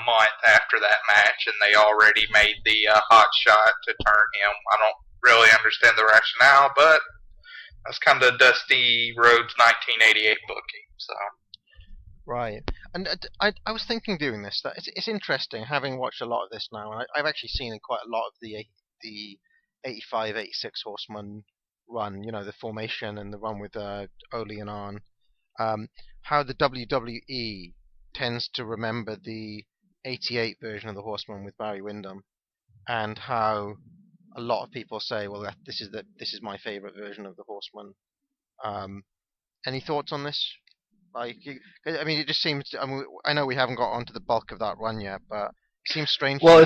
month after that match, and they already made the hot shot to turn him. I don't really understand the rationale, but that's kind of Dusty Rhodes 1988 booking. So right, and I was thinking doing this that it's interesting having watched a lot of this now, and I've actually seen quite a lot of the 85-86 Horseman run. You know, the formation and the run with Ole and Arn. How the WWE tends to remember the 88 version of the Horseman with Barry Windham, and how a lot of people say, well, this is my favorite version of the Horseman. Any thoughts on this? I mean, it just seems. I know we haven't got onto the bulk of that run yet, but it seems strange. Well,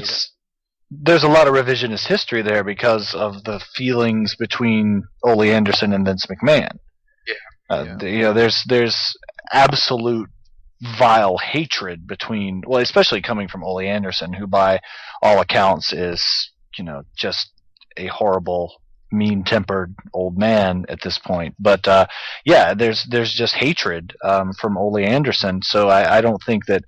there's a lot of revisionist history there because of the feelings between Ole Anderson and Vince McMahon. Yeah. There's absolute vile hatred between, well, especially coming from Ole Anderson, who by all accounts is, just a horrible, mean-tempered old man at this point. But there's just hatred from Ole Anderson. So I don't think that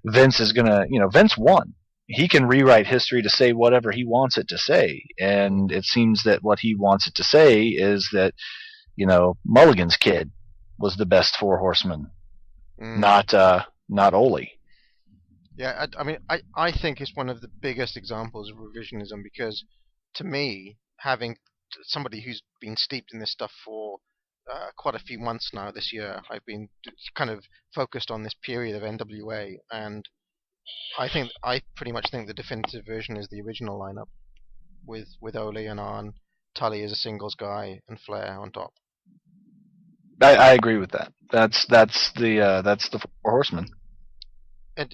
Vince is gonna, Vince won. He can rewrite history to say whatever he wants it to say, and it seems that what he wants it to say is that, Mulligan's kid was the best Four Horsemen, not Ole. Yeah, I mean, I think it's one of the biggest examples of revisionism, because to me, having somebody who's been steeped in this stuff for quite a few months now this year, I've been kind of focused on this period of NWA, and I pretty much think the definitive version is the original lineup with Ole and Arn, Tully as a singles guy, and Flair on top. I agree with that. That's the Four Horsemen.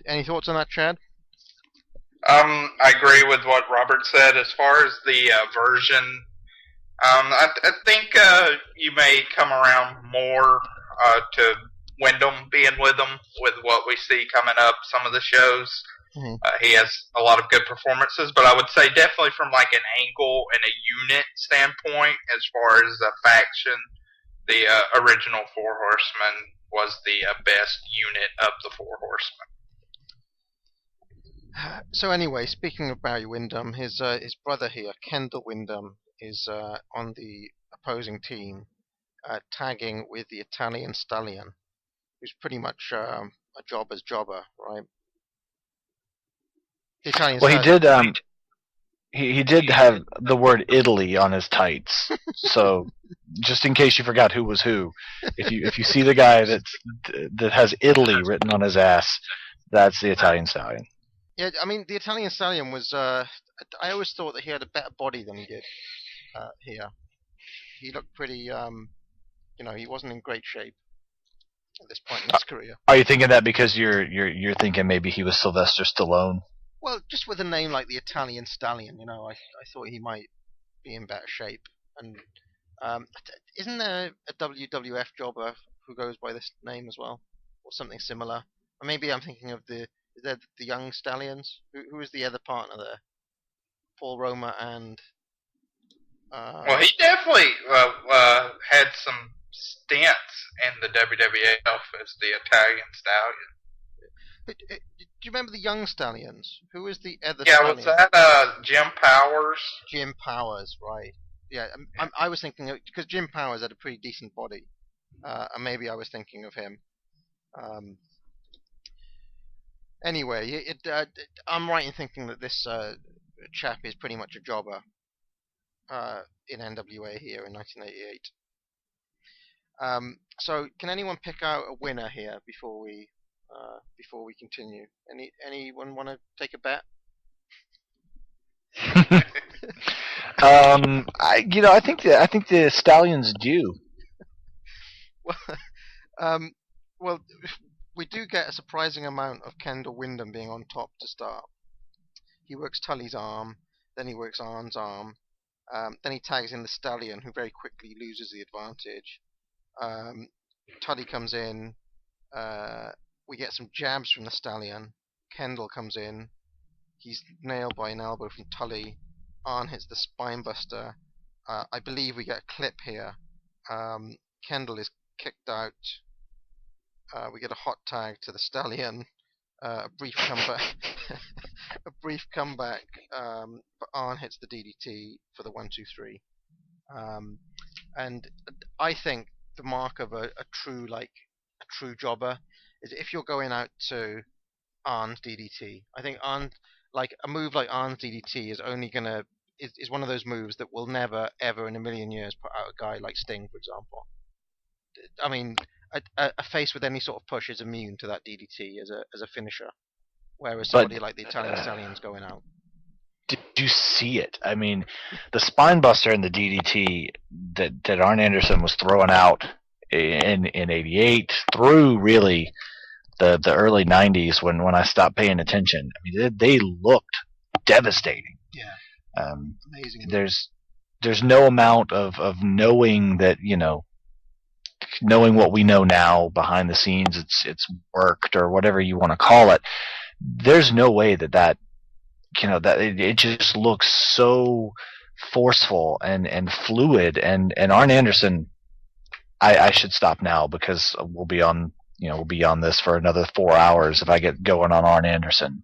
Any thoughts on that, Chad? I agree with what Robert said as far as the version. I think you may come around more to Windham being with them with what we see coming up some of the shows. Mm-hmm. He has a lot of good performances, but I would say definitely from like an angle and a unit standpoint, as far as a faction, the original Four Horsemen was the best unit of the Four Horsemen. So anyway, speaking of Barry Windham, his brother here, Kendall Windham, is on the opposing team, tagging with the Italian Stallion, who's pretty much a jobber's jobber, right? The Italian Well, he stallion. did. He did have the word Italy on his tights, so just in case you forgot who was who, if you see the guy that has Italy written on his ass, that's the Italian stallion. Yeah, I mean the Italian stallion was. I always thought that he had a better body than he did here. He looked pretty. He wasn't in great shape at this point in his career. Are you thinking that because you're thinking maybe he was Sylvester Stallone? Well, just with a name like the Italian Stallion, I thought he might be in better shape. And isn't there a WWF jobber who goes by this name as well, or something similar? Or maybe I'm thinking of the Young Stallions. Who is the other partner there? Paul Roma and. Well, he definitely had some stints in the WWF as the Italian Stallion. Do you remember the Young Stallions? Who is the other Yeah, stallion? was that Jim Powers? Jim Powers, right. Yeah, I was thinking, because Jim Powers had a pretty decent body, and maybe I was thinking of him. Anyway, I'm right in thinking that this chap is pretty much a jobber in NWA here in 1988. So, can anyone pick out a winner here before we continue? Anyone want to take a bet? I think the Stallions do. Well, we do get a surprising amount of Kendall Windham being on top to start. He works Tully's arm, then he works Arn's arm, then he tags in the Stallion, who very quickly loses the advantage. Tully comes in. We get some jabs from the Stallion. Kendall comes in. He's nailed by an elbow from Tully. Arn hits the spinebuster. I believe we get a clip here. Kendall is kicked out. We get a hot tag to the Stallion. A brief comeback. But Arn hits the DDT for the 1-2-3. And I think the mark of a true jobber is if you're going out to Arn's DDT. I think a move like Arn's DDT is only gonna is one of those moves that will never ever in a million years put out a guy like Sting, for example. I mean, a face with any sort of push is immune to that DDT as a finisher, whereas somebody like the Italian Stallion's going out. Did you see it? I mean, the spinebuster and the DDT that Arn Anderson was throwing out in '88 through really the early '90s when I stopped paying attention. I mean, they looked devastating. Yeah. Amazing. There's no amount of knowing that, knowing what we know now behind the scenes, it's worked or whatever you want to call it. There's no way that it just looks so forceful and fluid. And Arn Anderson, I should stop now because we'll be on this for another 4 hours if I get going on Arn Anderson.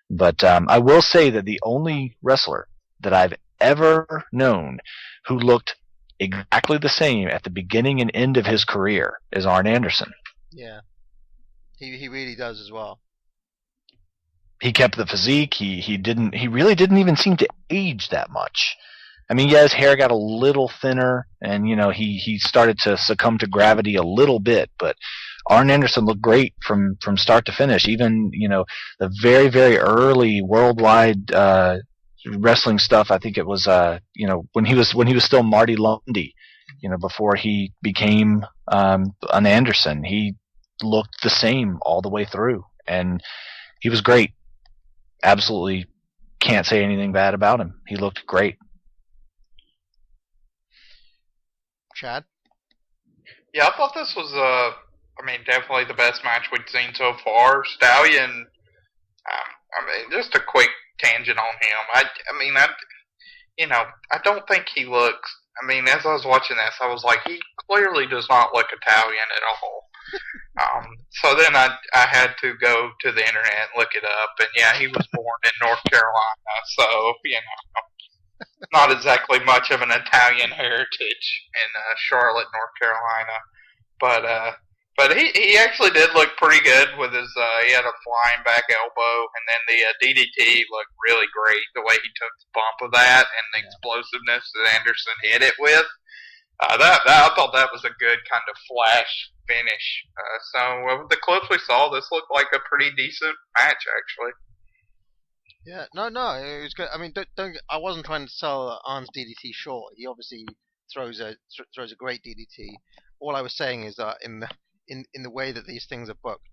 But I will say that the only wrestler that I've ever known who looked exactly the same at the beginning and end of his career is Arn Anderson. Yeah, he really does as well. He kept the physique. He really didn't even seem to age that much. I mean, yeah, his hair got a little thinner, and he started to succumb to gravity a little bit. But Arn Anderson looked great from start to finish. Even the very very early worldwide wrestling stuff. I think it was when he was still Marty Lundy, before he became an Anderson. He looked the same all the way through, and he was great. Absolutely can't say anything bad about him. He looked great. Chad? Yeah, I thought this was definitely the best match we'd seen so far. Stallion, just a quick tangent on him. I don't think he looks. As I was watching this, I was like, he clearly does not look Italian at all. So then I had to go to the internet and look it up, and yeah, he was born in North Carolina, so not exactly much of an Italian heritage in Charlotte, North Carolina. But But he actually did look pretty good with his, he had a flying back elbow, and then the DDT looked really great, the way he took the bump of that and the explosiveness that Anderson hit it with. I thought that was a good kind of flash finish. So with the clips we saw, this looked like a pretty decent match, actually. Yeah, no, it was good. I mean, I wasn't trying to sell Arn's DDT short. He obviously throws a great DDT. All I was saying is that in the way that these things are booked,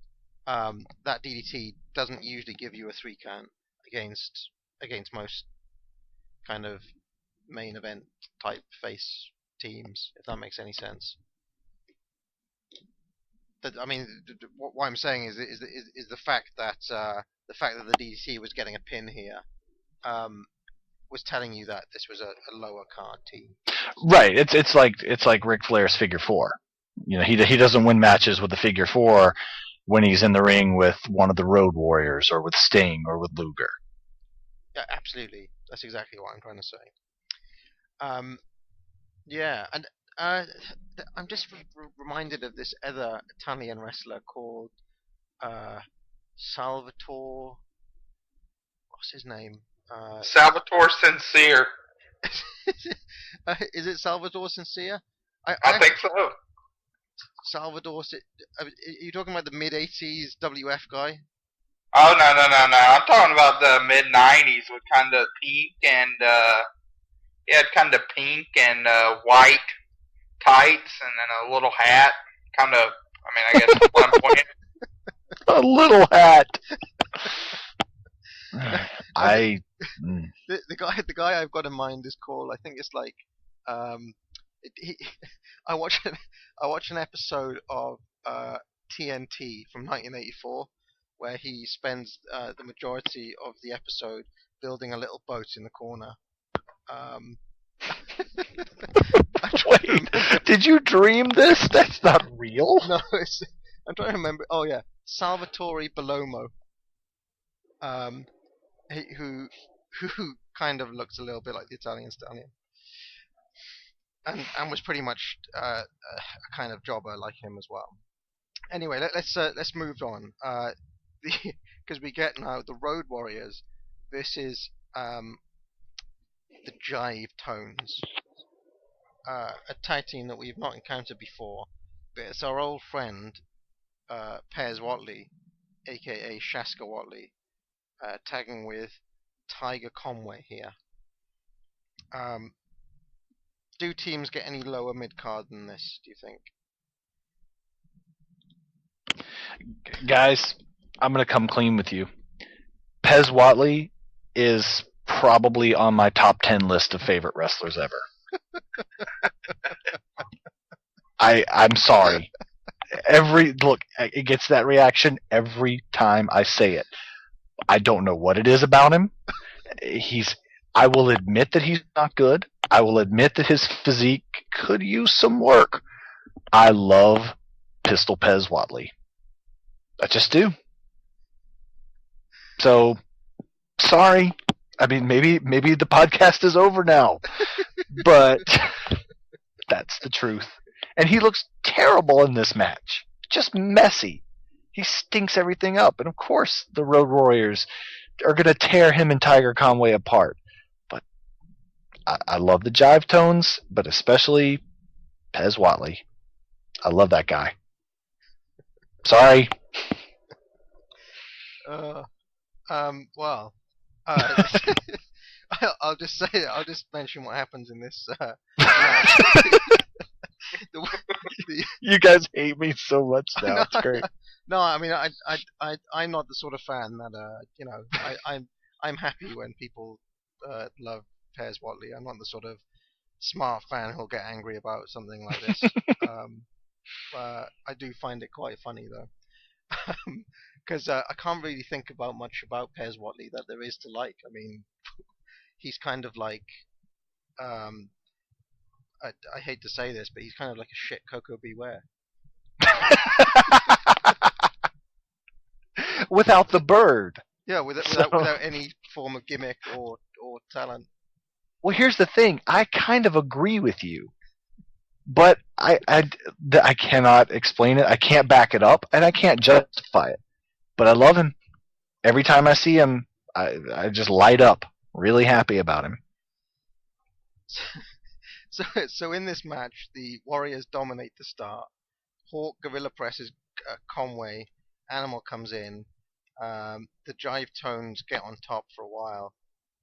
that DDT doesn't usually give you a 3 count against most kind of main event type face teams, if that makes any sense. I mean, what I'm saying is the fact that the DDT was getting a pin here was telling you that this was a lower card team. Right. It's like Ric Flair's figure 4. You know, he doesn't win matches with the figure 4 when he's in the ring with one of the Road Warriors or with Sting or with Luger. Yeah, absolutely. That's exactly what I'm trying to say. Yeah, and I'm just reminded of this other Italian wrestler called Salvatore. What's his name? Salvatore Sincere. Is it Salvatore Sincere? I think so. Salvador. Are you talking about the mid-80s WF guy? Oh, no. I'm talking about the mid-90s with kind of pink and, he had kind of pink and white tights and then a little hat. Kind of, I guess what I'm pointing. A little hat. The guy I've got in mind is called, I think it's like, I watched an episode of TNT from 1984 where he spends the majority of the episode building a little boat in the corner. Wait, did you dream this? That's not real. No, I'm trying to remember. Oh yeah, Salvatore Bellomo. Who kind of looks a little bit like the Italian Stallion. And was pretty much a kind of jobber like him as well. Anyway, let's move on. Because we get now the Road Warriors versus the Jive Tones, a tag team that we've not encountered before. But it's our old friend Pez Whatley, aka Shaska Whatley, tagging with Tiger Conway here. Do teams get any lower mid-card than this, do you think? Guys, I'm going to come clean with you. Pez Whatley is probably on my top 10 list of favorite wrestlers ever. I'm sorry. It gets that reaction every time I say it. I don't know what it is about him. I will admit that he's not good. I will admit that his physique could use some work. I love Pistol Pez Shaska. I just do. So, sorry. I mean, maybe the podcast is over now. But that's the truth. And he looks terrible in this match. Just messy. He stinks everything up. And of course, the Road Warriors are going to tear him and Tiger Conway apart. But I love the Jive Tones, but especially Pez Whatley. I love that guy. Sorry. Well, I'll just say it. I'll just mention what happens in this. You guys hate me so much now. It's great. No, I mean, I'm not the sort of fan that I'm happy when people love Pez Whatley. I'm not the sort of smart fan who'll get angry about something like this. I do find it quite funny though, because I can't really think about much about Pez Whatley that there is to like. I mean, he's kind of like, I hate to say this, but he's kind of like a shit Coco Beware. Without the bird. Yeah, without any form of gimmick or talent. Well, here's the thing. I kind of agree with you. but I cannot explain it. I can't back it up, and I can't justify it. But I love him. Every time I see him, I just light up. Really happy about him. So in this match, the Warriors dominate the start. Hawk gorilla presses Conway. Animal comes in. The jive tones get on top for a while,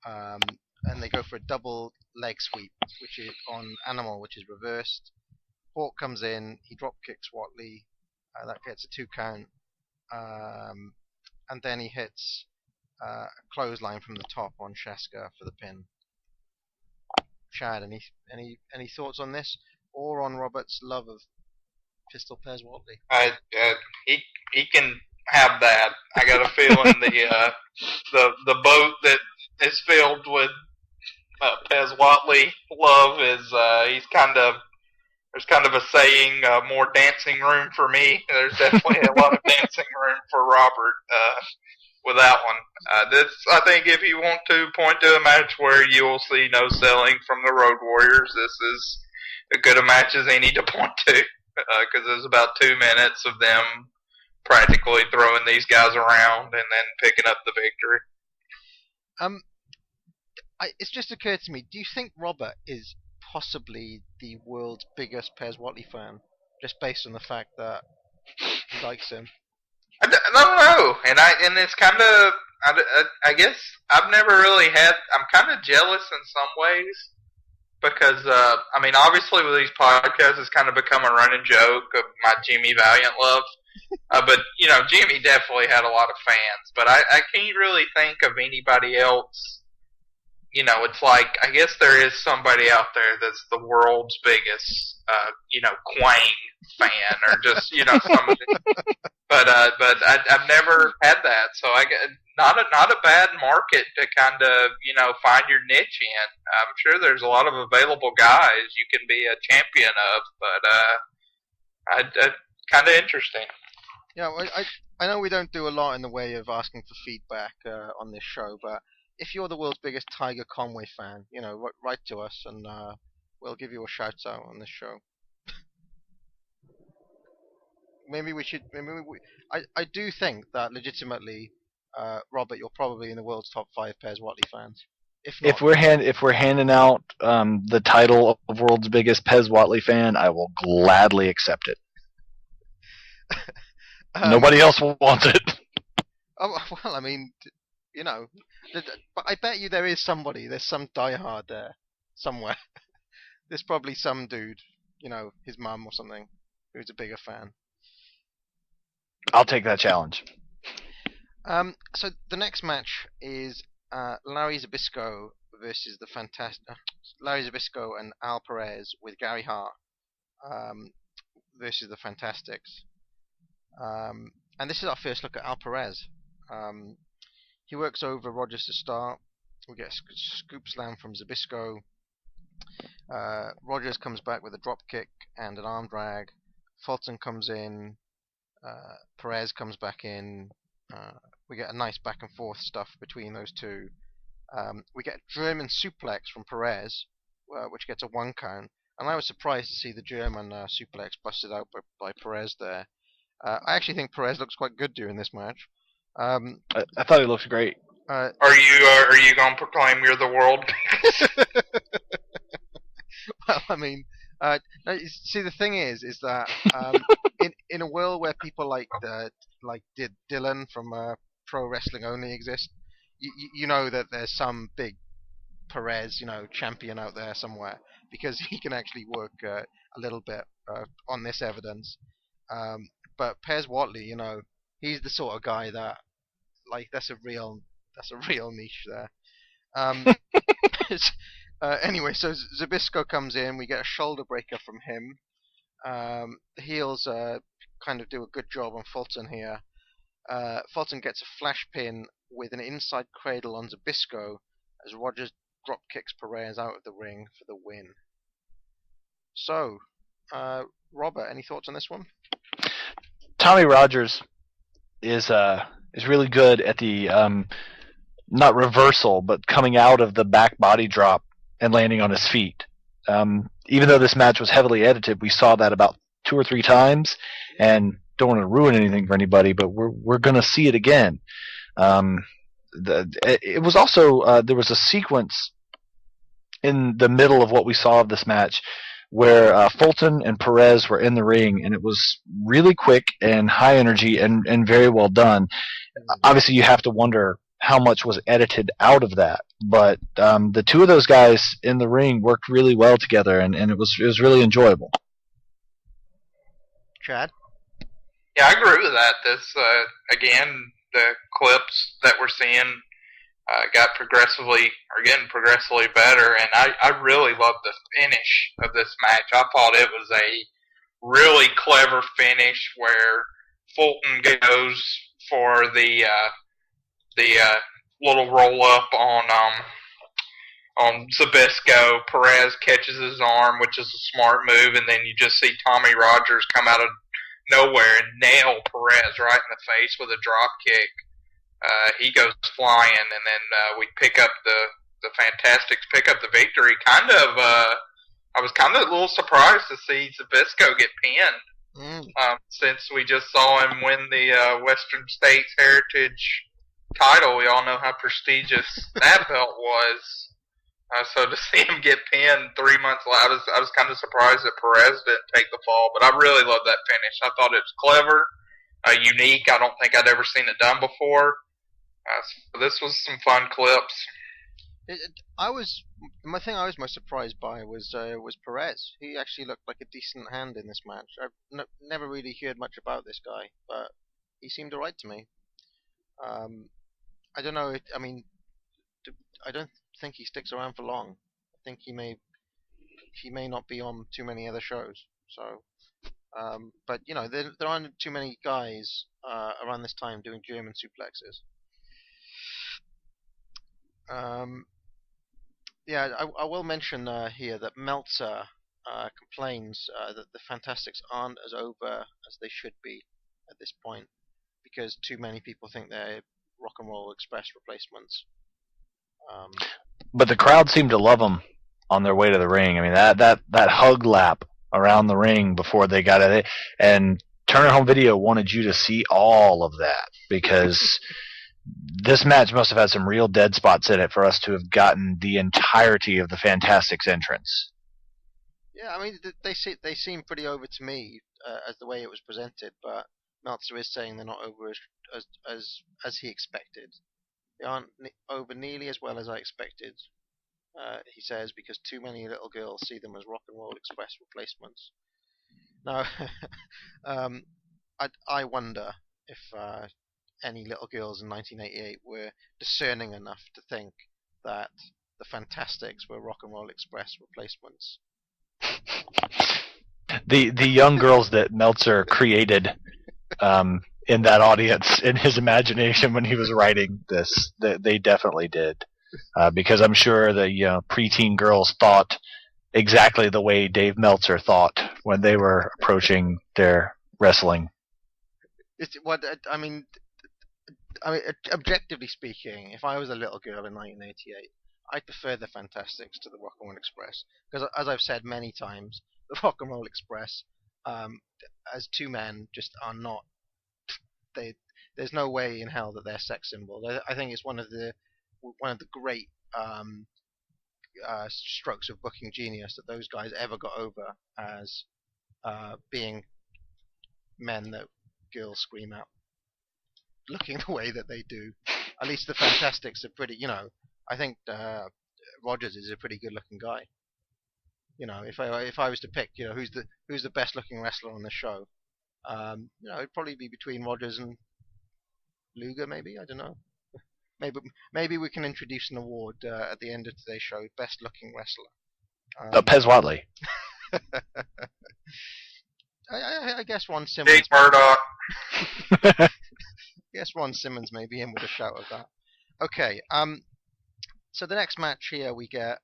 and they go for a double leg sweep, which is on Animal, which is reversed. Hawk comes in. He drop kicks Whatley. That gets a 2 count, and then he hits a clothesline from the top on Shaska for the pin. Chad, any thoughts on this, or on Robert's love of Pistol Pez Whatley? He can have that. I got a feeling the boat that is filled with Pez Whatley love is there's kind of a saying, more dancing room for me. There's definitely a lot of dancing room for Robert with that one. I think if you want to point to a match where you will see no selling from the Road Warriors, this is as good a match as any to point to, because there's about 2 minutes of them practically throwing these guys around and then picking up the victory. It's just occurred to me, do you think Robert is possibly the world's biggest Pez Whatley fan, just based on the fact that he likes him? I don't know, and it's kind of, I guess I've never really had. I'm kind of jealous in some ways because I mean, obviously with these podcasts, it's kind of become a running joke of my Jimmy Valiant love. But you know, Jimmy definitely had a lot of fans, but I can't really think of anybody else. You know, it's like, I guess there is somebody out there that's the world's biggest, Quang fan, or just, somebody. But I've never had that, so I get not a bad market to kind of, find your niche in. I'm sure there's a lot of available guys you can be a champion of, but kind of interesting. Yeah, I know we don't do a lot in the way of asking for feedback on this show, but if you're the world's biggest Tiger Conway fan, write to us and we'll give you a shout out on this show. Maybe we should. I do think that legitimately, Robert, you're probably in the world's top 5 Pez Whatley fans. If not, if we're handing out the title of world's biggest Pez Whatley fan, I will gladly accept it. Nobody else wants it. Oh well, I mean, but I bet you there's some diehard there somewhere. There's probably some dude, his mum or something, who's a bigger fan. I'll take that challenge. So the next match is Larry Zbyszko versus the fantastic Larry Zbyszko and Al Perez with Gary Hart versus the Fantastics. And this is our first look at Al Perez. He works over Rogers to start. We get a scoop slam from Zbyszko. Rogers comes back with a drop kick and an arm drag. Fulton comes in. Perez comes back in. We get a nice back and forth stuff between those two. We get a German suplex from Perez, which gets a 1 count. And I was surprised to see the German suplex busted out by Perez there. I actually think Perez looks quite good during this match. I thought he looked great. Are you going to proclaim you're the world? Well, I mean, see, the thing is that in a world where people like Dylan from Pro Wrestling Only exist, you know that there's some big Perez, champion out there somewhere, because he can actually work a little bit on this evidence. But Pez Whatley, he's the sort of guy that, that's a real niche there. Anyway, so Zbyszko comes in. We get a shoulder breaker from him. The heels kind of do a good job on Fulton here. Fulton gets a flash pin with an inside cradle on Zbyszko as Rogers drop kicks Perez out of the ring for the win. So, Robert, any thoughts on this one? Tommy Rogers is really good at the not reversal, but coming out of the back body drop and landing on his feet. even though this match was heavily edited, we saw that about 2 or 3 times, and don't want to ruin anything for anybody, but we're going to see it again. It was also there was a sequence in the middle of what we saw of this match where Fulton and Perez were in the ring, and it was really quick and high energy and very well done. Obviously, you have to wonder how much was edited out of that, but the two of those guys in the ring worked really well together, and it was really enjoyable. Chad? Yeah, I agree with that. This again, the clips that we're seeing got getting progressively better, and I really loved the finish of this match. I thought it was a really clever finish where Fulton goes for the little roll up on Zbyszko. Perez catches his arm, which is a smart move, and then you just see Tommy Rogers come out of nowhere and nail Perez right in the face with a drop kick. He goes flying, and then we pick up the Fantastics pick up the victory. I was kind of a little surprised to see Zbyszko get pinned, since we just saw him win the Western States Heritage title. We all know how prestigious that belt was. So to see him get pinned 3 months later, I was kind of surprised that Perez didn't take the fall. But I really loved that finish. I thought it was clever, unique. I don't think I'd ever seen it done before. So this was some fun clips. My thing I was most surprised by was Perez. He actually looked like a decent hand in this match. I've never really heard much about this guy, but he seemed alright to me. I don't know. I don't think he sticks around for long. I think he may not be on too many other shows. So, but you know, there aren't too many guys around this time doing German suplexes. Yeah, I will mention here that Meltzer complains that the Fantastics aren't as over as they should be at this point because too many people think they're Rock and Roll Express replacements. But the crowd seemed to love them on their way to the ring. I mean, that hug lap around the ring before they got it, and Turner Home Video wanted you to see all of that because this match must have had some real dead spots in it for us to have gotten the entirety of the Fantastics entrance. Yeah, I mean, they seem pretty over to me as the way it was presented, but Meltzer is saying they're not over as he expected. They aren't over nearly as well as I expected, he says, because too many little girls see them as Rock and Roll Express replacements. Now, I wonder if any little girls in 1988 were discerning enough to think that the Fantastics were Rock and Roll Express replacements. The young girls that Meltzer created in that audience, in his imagination when he was writing this, they definitely did. Because I'm sure the preteen girls thought exactly the way Dave Meltzer thought when they were approaching their wrestling. I mean, objectively speaking, if I was a little girl in 1988, I'd prefer the Fantastics to the Rock and Roll Express. Because, as I've said many times, the Rock and Roll Express, as two men, just are not. There's no way in hell that they're sex symbols. I think it's one of the great strokes of booking genius that those guys ever got over as being men that girls scream out, looking the way that they do. At least the Fantastics are pretty. I think Rogers is a pretty good-looking guy. If I was to pick, who's the best-looking wrestler on the show, it'd probably be between Rogers and Luger, maybe. I don't know. Maybe we can introduce an award at the end of today's show, best-looking wrestler. Pez Whatley. I guess Ron Simmons. Big Murdoch. I guess Ron Simmons may be in with a shout of that. Okay. So the next match here we get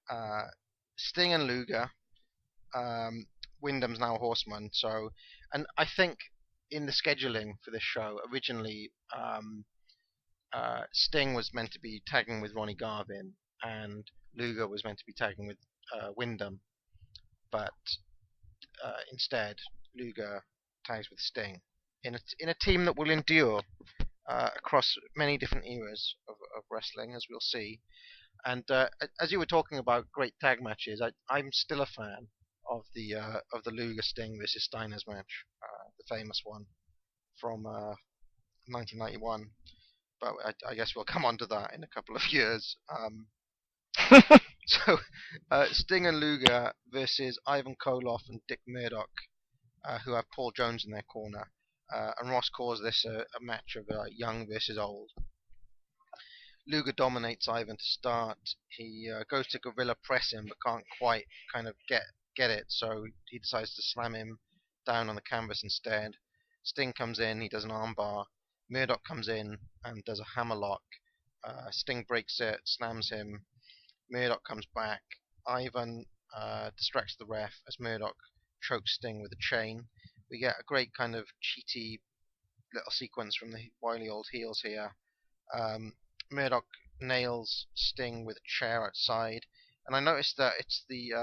Sting and Luger. Wyndham's now a horseman. So, and I think in the scheduling for this show originally, Sting was meant to be tagging with Ronnie Garvin, and Luger was meant to be tagging with Wyndham. but instead Luger tags with Sting in a team that will endure across many different eras of wrestling, as we'll see. And as you were talking about great tag matches, I'm still a fan of the Luger Sting versus Steiner's match, the famous one from 1991. But I guess we'll come on to that in a couple of years. So Sting and Luger versus Ivan Koloff and Dick Murdoch, who have Paul Jones in their corner. And Ross calls this a match of young versus old. Luger dominates Ivan to start. He goes to gorilla press him, but can't quite kind of get it, so he decides to slam him down on the canvas instead. Sting comes in, he does an armbar. Murdoch comes in and does a hammerlock. Sting breaks it, slams him. Murdoch comes back. Ivan distracts the ref as Murdoch chokes Sting with a chain. We get a great kind of cheaty little sequence from the wily old heels here. Murdoch nails Sting with a chair outside, and I noticed that it's the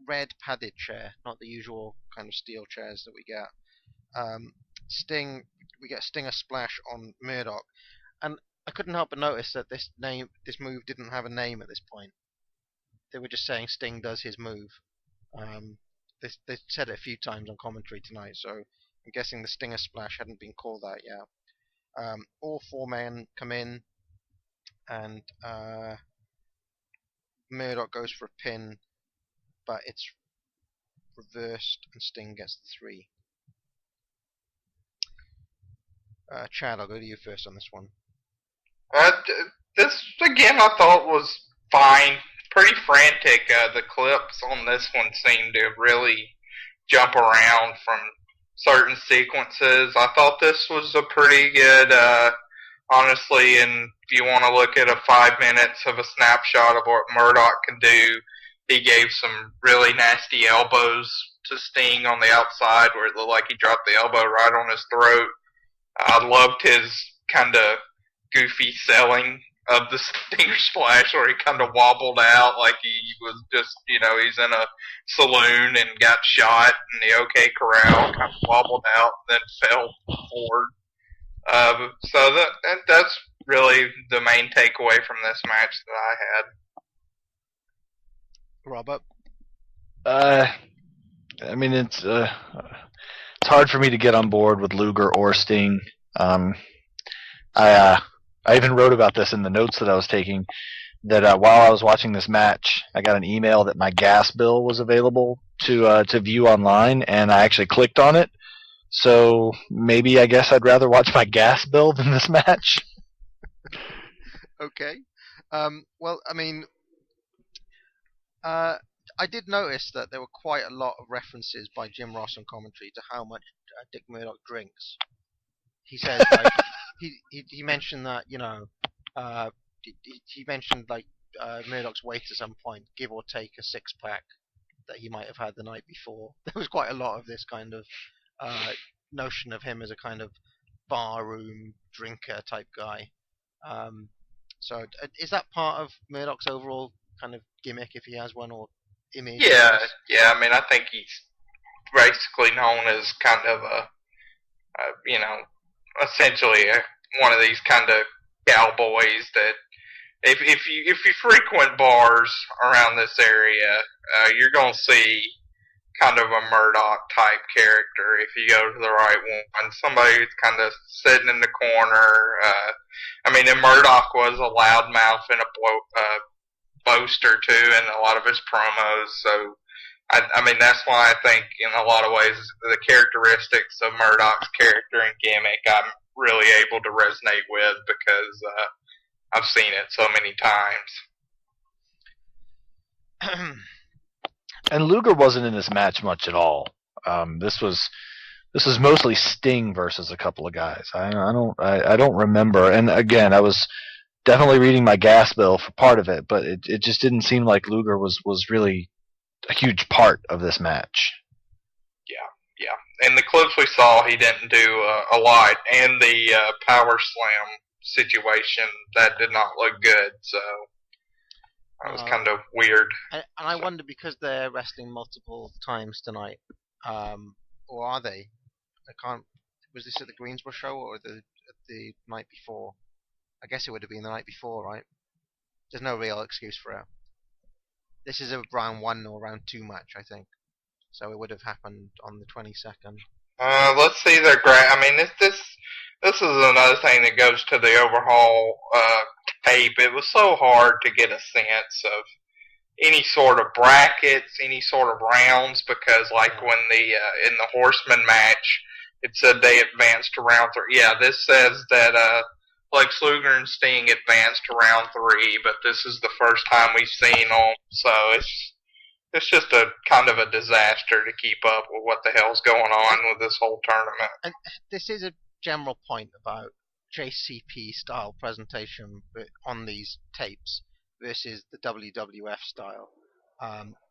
red padded chair, not the usual kind of steel chairs that we get. We get Stinger splash on Murdoch, and I couldn't help but notice that this move didn't have a name at this point. They were just saying Sting does his move. They said it a few times on commentary tonight, so I'm guessing the Stinger splash hadn't been called that yet. All four men come in, and Murdoch goes for a pin, but it's reversed, and Sting gets the 3. Chad, I'll go to you first on this one. This, again, I thought was fine. Pretty frantic. The clips on this one seem to really jump around from certain sequences. I thought this was a pretty good, honestly, and if you want to look at a 5 minutes of a snapshot of what Murdoch can do, he gave some really nasty elbows to Sting on the outside where it looked like he dropped the elbow right on his throat. I loved his kind of goofy selling of the Stinger splash where he kind of wobbled out like he was just, he's in a saloon and got shot in the OK Corral, kind of wobbled out and then fell forward. So that's really the main takeaway from this match that I had. Robert? I mean, it's hard for me to get on board with Luger or Sting. I even wrote about this in the notes that I was taking, that while I was watching this match, I got an email that my gas bill was available to view online, and I actually clicked on it. So maybe I guess I'd rather watch my gas bill than this match. Okay. Well, I mean, I did notice that there were quite a lot of references by Jim Ross on commentary to how much Dick Murdoch drinks. He says, like, he mentioned that, he mentioned, like, Murdoch's weight at some point, give or take a 6-pack that he might have had the night before. There was quite a lot of this kind of notion of him as a kind of barroom drinker type guy. So is that part of Murdoch's overall kind of gimmick, if he has one, or image? Yeah. I mean, I think he's basically known as kind of essentially one of these kind of cowboys that if you frequent bars around this area, you're gonna see kind of a Murdoch type character if you go to the right one. Somebody who's kind of sitting in the corner. And Murdoch was a loudmouth and a boaster too in a lot of his promos. So, that's why I think in a lot of ways the characteristics of Murdoch's character and gimmick I'm really able to resonate with because I've seen it so many times. And Luger wasn't in this match much at all. This was mostly Sting versus a couple of guys. I don't remember. And again, I was definitely reading my gas bill for part of it, but it just didn't seem like Luger was really a huge part of this match. Yeah. And the clips we saw, he didn't do a lot. And the power slam situation, that did not look good. So, That was kind of weird. And I wonder, because they're wrestling multiple times tonight, or are they? I can't. Was this at the Greensboro show or the night before? I guess it would have been the night before, right? There's no real excuse for it. This is a round 1 or round 2 match, I think. So it would have happened on the 22nd. Let's see their I mean, this is another thing that goes to the overhaul tape. It was so hard to get a sense of any sort of brackets, any sort of rounds, because like when in the horsemen match, it said they advanced to round 3. Yeah, this says that Lex Luger and Sting advanced to round 3, but this is the first time we've seen them, so it's just a kind of a disaster to keep up with what the hell's going on with this whole tournament. And this is a general point about JCP style presentation on these tapes versus the WWF style,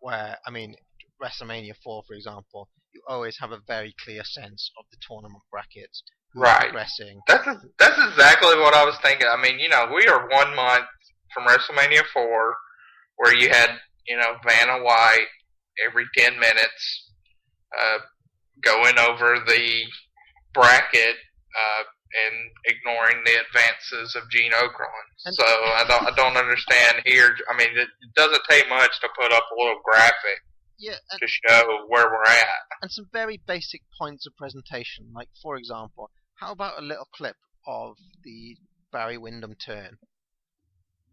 where, I mean, WrestleMania 4, for example, you always have a very clear sense of the tournament brackets. Right. Progressing. That's exactly what I was thinking. I mean, we are 1 month from WrestleMania 4, where you had, Vanna White every 10 minutes going over the bracket and ignoring the advances of Gene Okerlund. So I don't understand here. I mean, it doesn't take much to put up a little graphic to show where we're at. And some very basic points of presentation. Like, for example, how about a little clip of the Barry Windham turn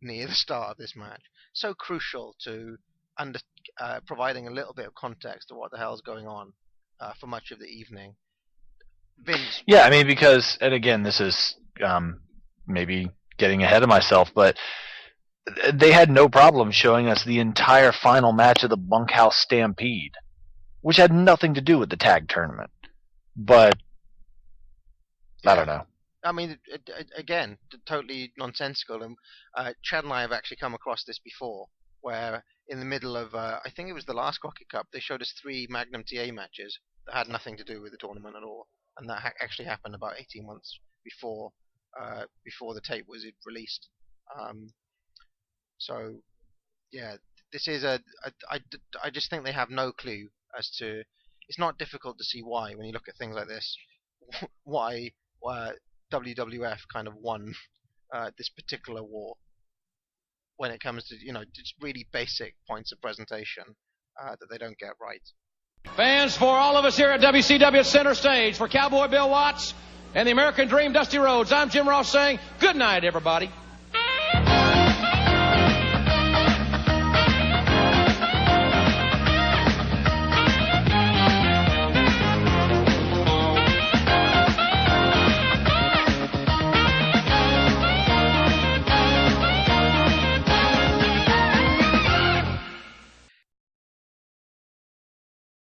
near the start of this match? So crucial to providing a little bit of context to what the hell's going on for much of the evening. Vince. Yeah, I mean, because, and again, this is maybe getting ahead of myself, but they had no problem showing us the entire final match of the Bunkhouse Stampede, which had nothing to do with the tag tournament. But I don't know. I mean, again, totally nonsensical. And Chad and I have actually come across this before, where in the middle of, I think it was the last Crockett Cup, they showed us 3 Magnum TA matches that had nothing to do with the tournament at all. And that actually happened about 18 months before the tape was released. So, yeah, this is I just think they have no clue as to. It's not difficult to see why, when you look at things like this, why WWF kind of won this particular war when it comes to just really basic points of presentation that they don't get right. Fans, for all of us here at WCW Center Stage, for Cowboy Bill Watts and the American Dream Dusty Rhodes, I'm Jim Ross saying good night, everybody.